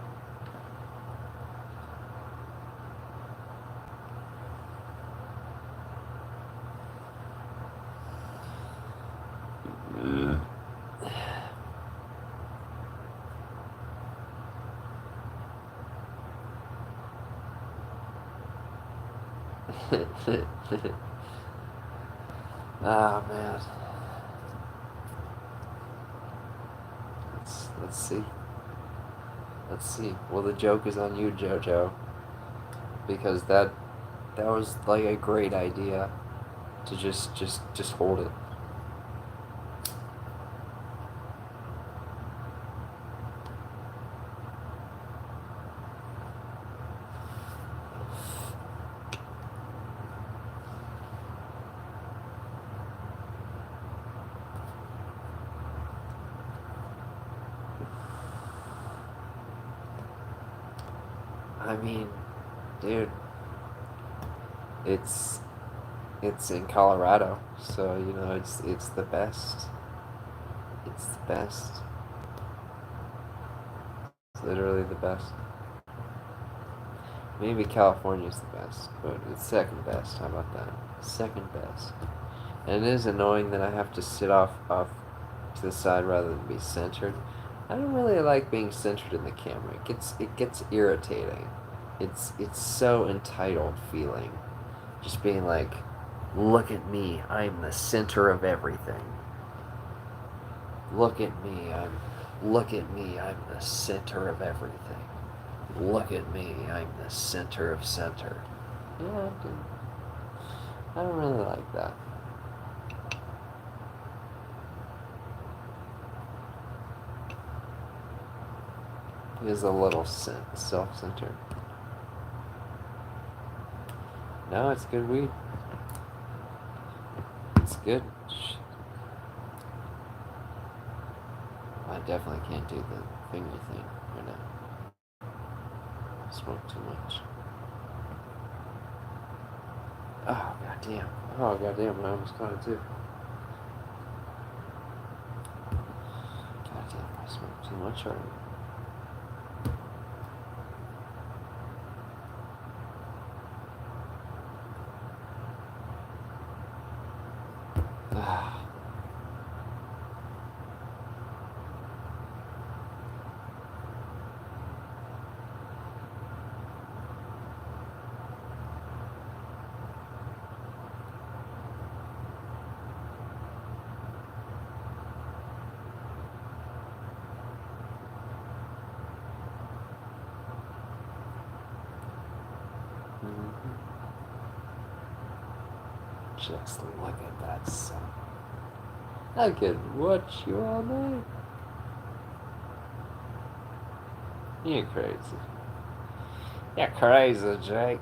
Ah, man. Let's see. Let's see. Well, the joke is on you, JoJo, because that was like a great idea to just hold it. I mean, dude, it's it's in Colorado, so you know it's the best. It's the best. It's literally the best. Maybe California's the best, but it's second best. How about that? Second best. And it is annoying that I have to sit off to the side rather than be centered. I don't really like being centered in the camera. It gets irritating. It's so entitled feeling. Just being like, look at me, I'm the center of everything. Look at me, I'm the center of everything. Look at me, I'm the center of center. Yeah, I don't really like that. It is a little self-centered. No, it's good weed. It's good. I definitely can't do the finger thing right now. I smoke too much. Oh, goddamn. Oh, goddamn, I almost caught it too. Goddamn, I smoked too much already. Just look at that sun. I could watch you all night. You're crazy. You're crazy, Jake.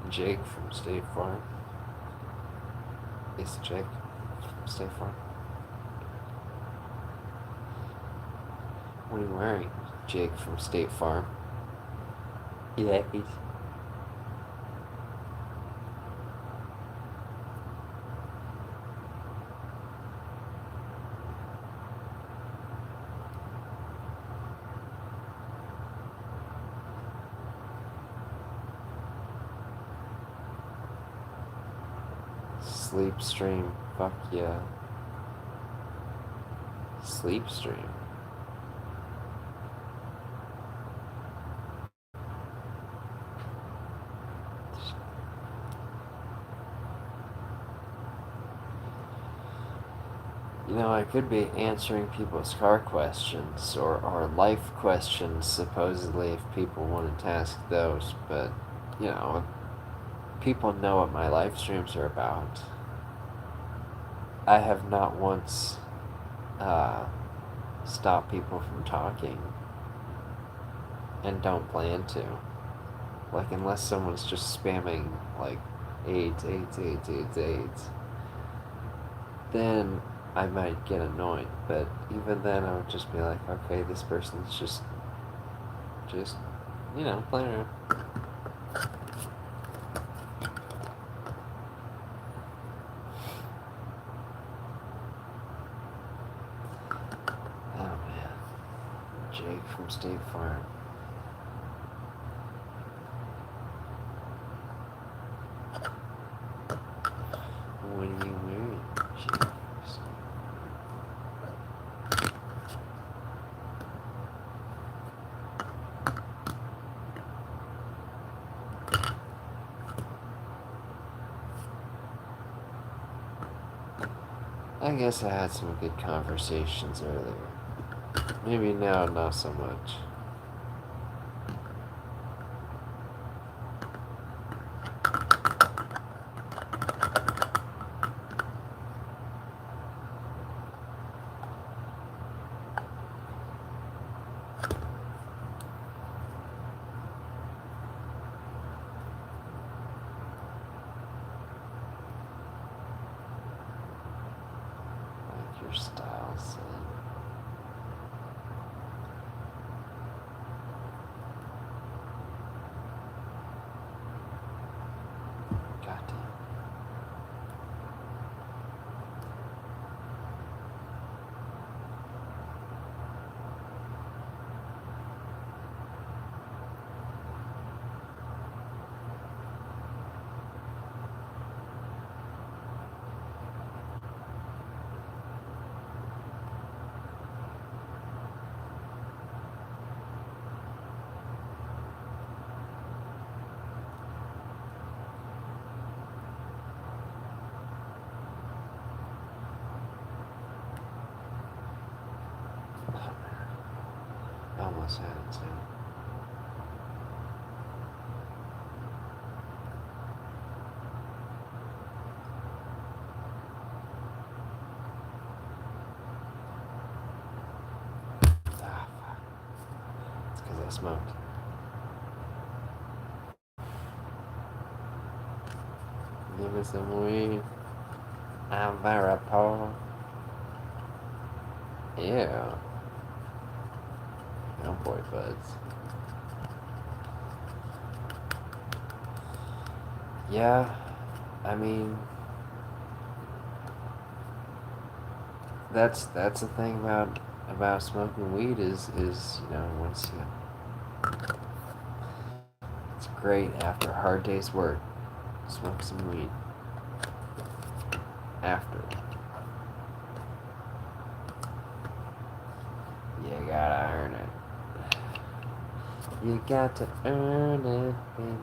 Jake from State Farm. It's Jake from State Farm. What are you wearing, Jake from State Farm? Yeah, he's... Sleep stream. Fuck yeah. Sleep stream. You know, I could be answering people's car questions or life questions, supposedly, if people wanted to ask those, but, you know, people know what my live streams are about. I have not once stopped people from talking, and don't plan to. Like, unless someone's just spamming, like, 8, then I might get annoyed, but even then I would just be like, okay, this person's just, you know, playing around. Oh man, Jake from State Farm. What are you wearing, Jake from State I guess I had some good conversations earlier. Maybe now, not so much. Like your style, son. almost had it too. Ah, fuck. It's because I smoked. Give me some weed. I'm very poor. Yeah. Oh boy, buds. Yeah, I mean, that's the thing about smoking weed is once it's great after a hard day's work. Smoke some weed after. You gotta earn it. You got to earn it, baby.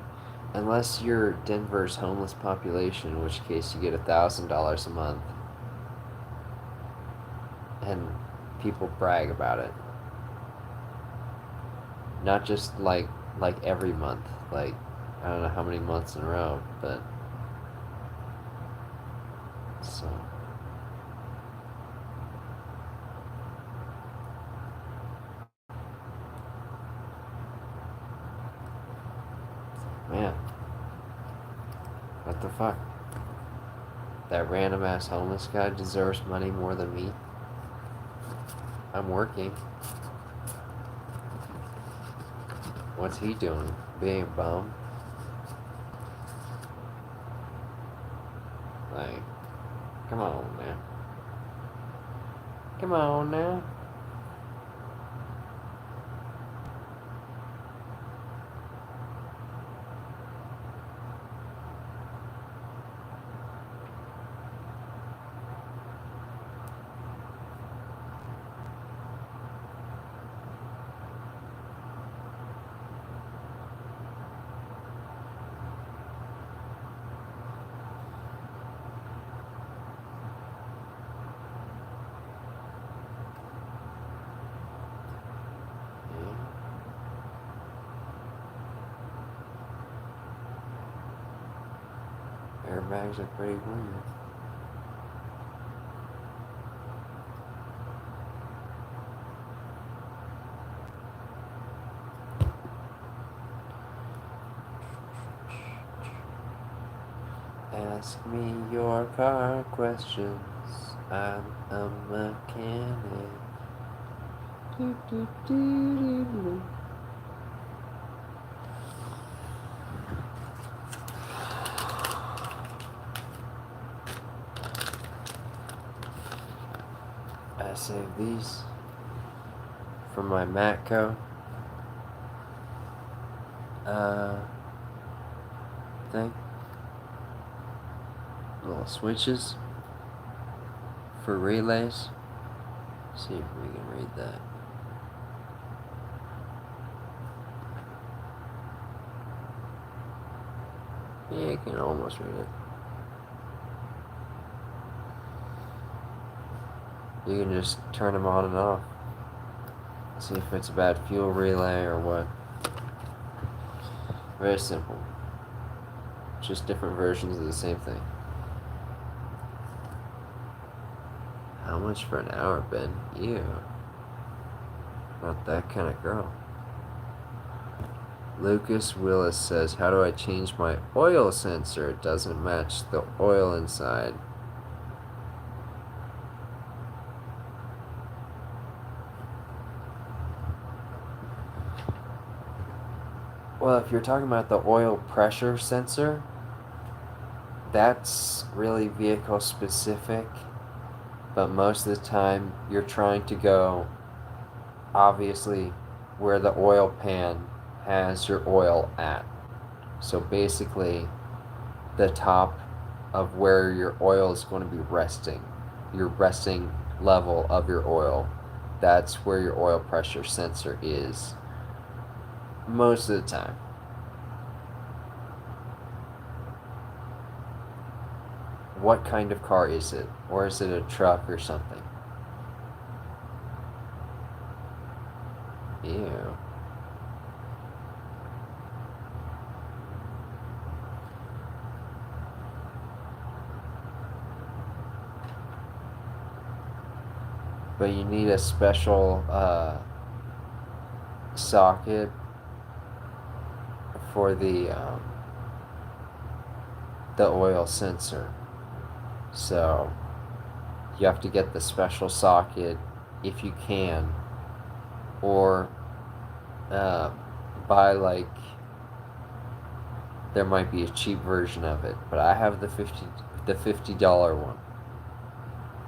Unless you're Denver's homeless population, in which case you get $1,000 a month, and people brag about it. Not just like every month, like I don't know how many months in a row, but so man, what the fuck? That random ass homeless guy deserves money more than me. I'm working. What's he doing? Being a bum? Like, come on now. Come on now. Airbags are pretty weird. Ask me your car questions. I'm a mechanic. Do, do, do, do, do. I saved these from my Matco thing. Little switches for relays. See if we can read that. Yeah, you can almost read it. You can just turn them on and off. See if it's a bad fuel relay or what. Very simple. Just different versions of the same thing. How much for an hour, Ben? Ew. Not that kind of girl. Lucas Willis says, how do I change my oil sensor? It doesn't match the oil inside. Well, if you're talking about the oil pressure sensor, that's really vehicle specific, but most of the time you're trying to go, obviously, where the oil pan has your oil at. So basically, the top of where your oil is going to be resting, your resting level of your oil, that's where your oil pressure sensor is most of the time. What kind of car is it? Or is it a truck or something? Ew. But you need a special socket for the oil sensor. So you have to get the special socket if you can, or buy like, there might be a cheap version of it, but I have the $50 one.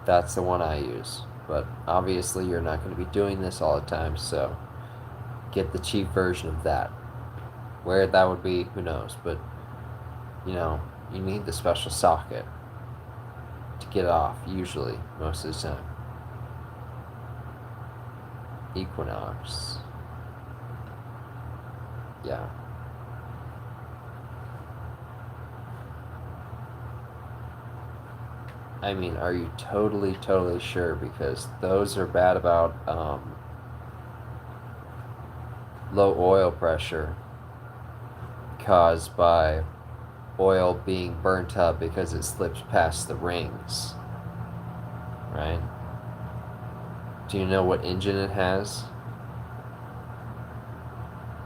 That's the one I use. But obviously you're not going to be doing this all the time, so get the cheap version of that. Where that would be, who knows, but you know, you need the special socket to get off, usually, most of the time. Equinox. Yeah. I mean, are you totally sure? Because those are bad about low oil pressure caused by oil being burnt up because it slips past the rings. Right? Do you know what engine it has?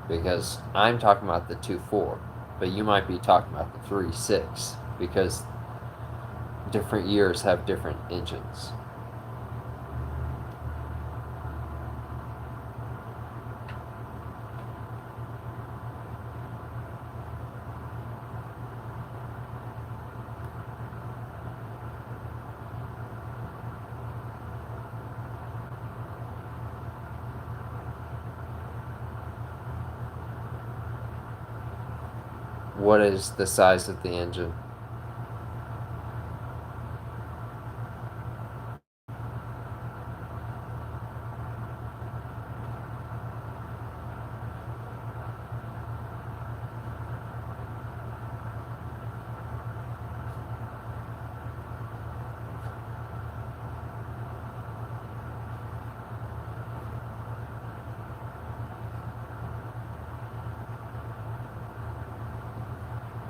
Because I'm talking about the 2.4, but you might be talking about the 3.6, because different years have different engines. What is the size of the engine?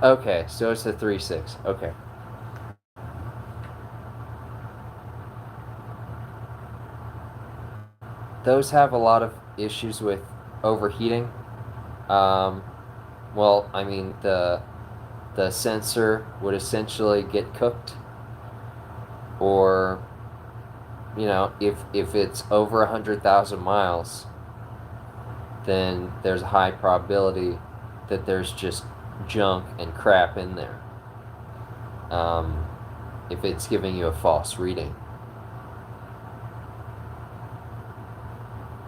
Okay, so it's the 3.6. Okay. Those have a lot of issues with overheating. Um, well, I mean, the sensor would essentially get cooked, or if it's over 100,000 miles, then there's a high probability that there's just junk and crap in there. If it's giving you a false reading.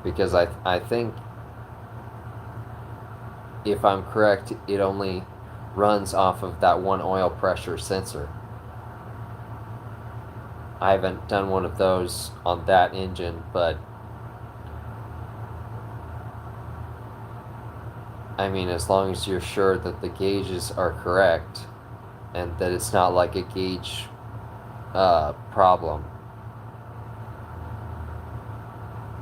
Because I think, if I'm correct, it only runs off of that one oil pressure sensor. I haven't done one of those on that engine, but I mean, as long as you're sure that the gauges are correct and that it's not like a gauge problem,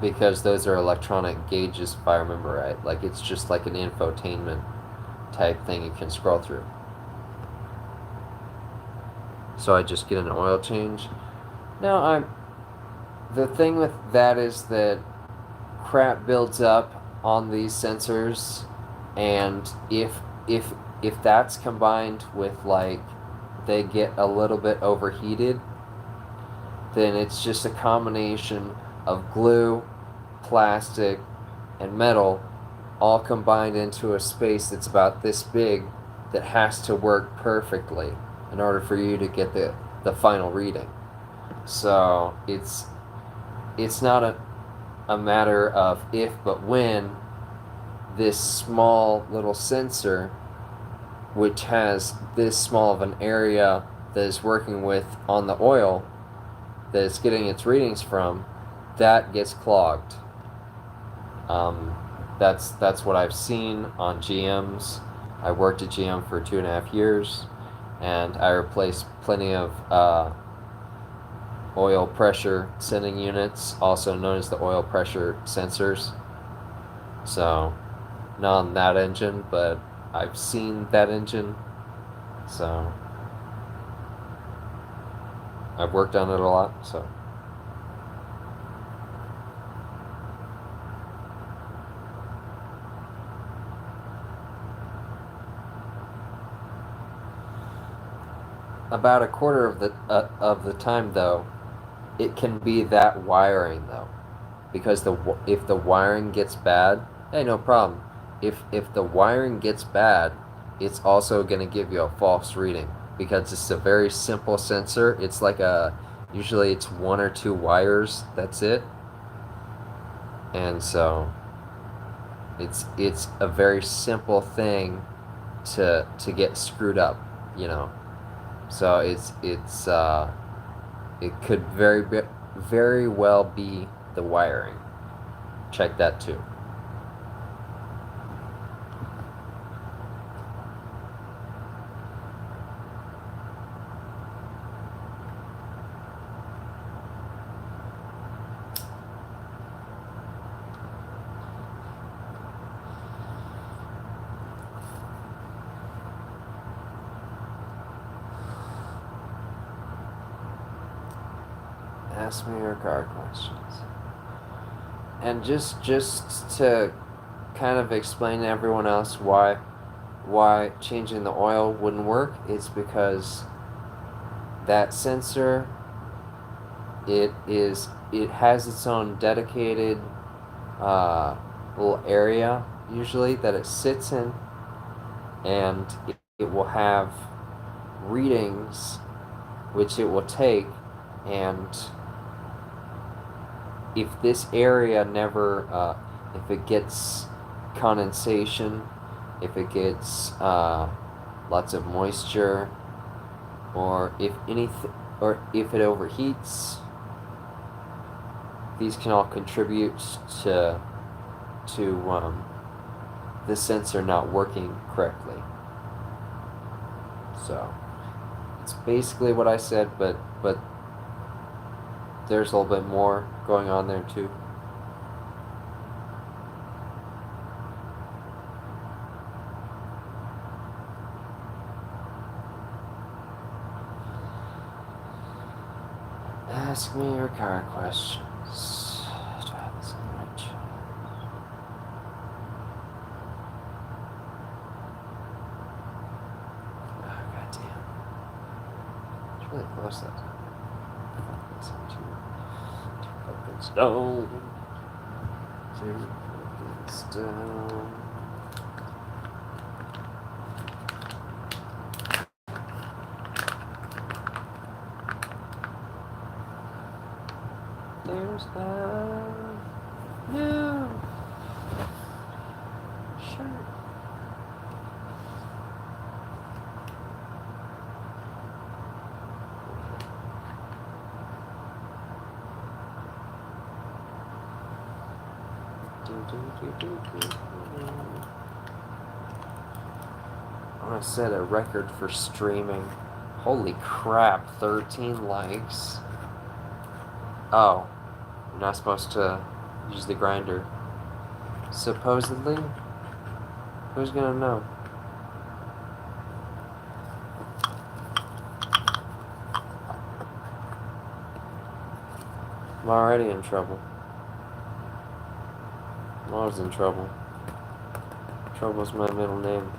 because those are electronic gauges, if I remember right. Like, it's just like an infotainment type thing you can scroll through. So I just get an oil change. No, the thing with that is that crap builds up on these sensors, and if that's combined with, like, they get a little bit overheated, then it's just a combination of glue, plastic, and metal all combined into a space that's about this big that has to work perfectly in order for you to get the final reading. So it's not a matter of if but when this small little sensor, which has this small of an area that is working with on the oil that it's getting its readings from, that gets clogged. That's what I've seen on GMs. I worked at GM for 2.5 years, and I replaced plenty of oil pressure sending units, also known as the oil pressure sensors. So, not on that engine, but I've seen that engine. So, I've worked on it a lot. So, about a quarter of the time though, it can be that wiring though, because if the wiring gets bad, hey, no problem. If the wiring gets bad, it's also going to give you a false reading because it's a very simple sensor. It's like usually it's one or two wires. That's it, and so it's a very simple thing to get screwed up, you know. So it could very well be the wiring. Check that too. Ask me your car questions. And just to kind of explain to everyone else why changing the oil wouldn't work, it's because that sensor it has its own dedicated little area usually that it sits in, and it will have readings which it will take, and if this area never if it gets condensation, if it gets lots of moisture, or if anything, or if it overheats, these can all contribute to the sensor not working correctly. So it's basically what I said, but there's a little bit more going on there too. Ask me your car questions. Do I have this in the right chat? Oh, goddamn. It's really close that time. Two buckets down. Two buckets down. There's a new shirt. I'm gonna set a record for streaming. Holy crap, 13 likes. Oh, you're not supposed to use the grinder. Supposedly? Who's gonna know? I'm already in trouble. I'm always in trouble. Trouble's my middle name.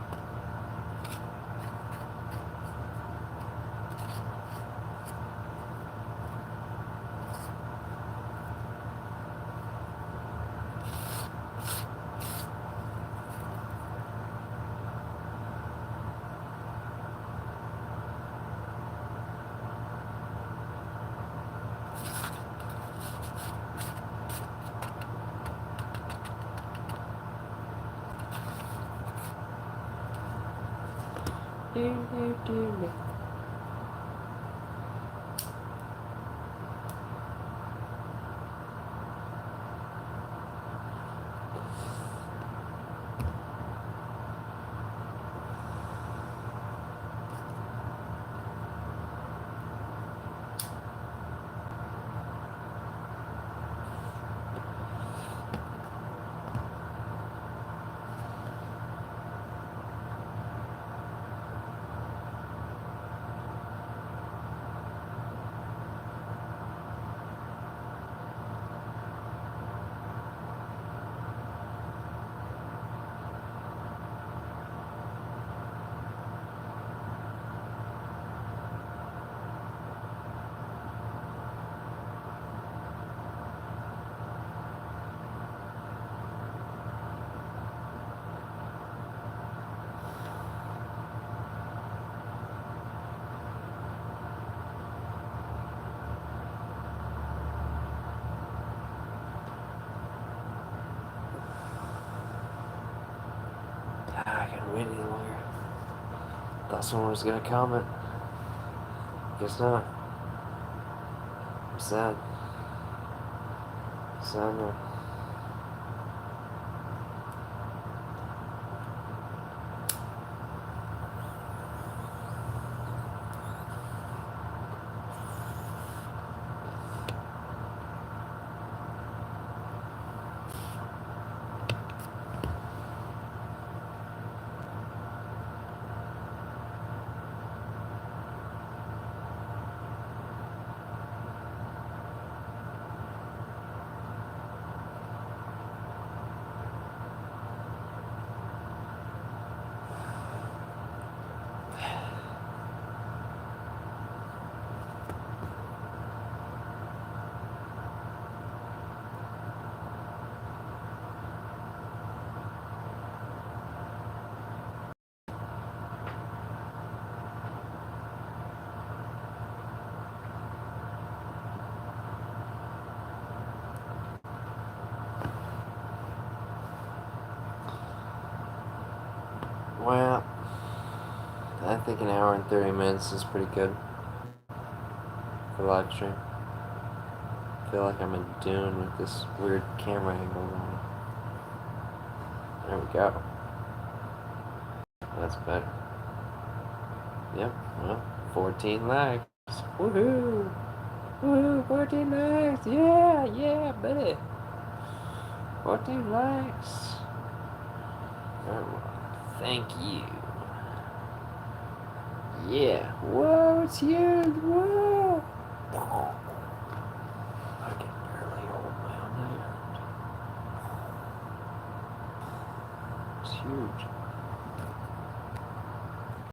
I couldn't wait any longer. Thought someone was gonna comment. Guess not. I'm sad. Sad man. Well, I think an hour and 30 minutes is pretty good for live stream. I feel like I'm in Dune with this weird camera angle on. There we go. That's better. Yep, well, 14 likes. Woohoo! Woohoo, 14 likes! Yeah, yeah, buddy! 14 likes! Thank you. Yeah. Whoa, it's huge! Whoa! I can barely hold my own hand. It's huge.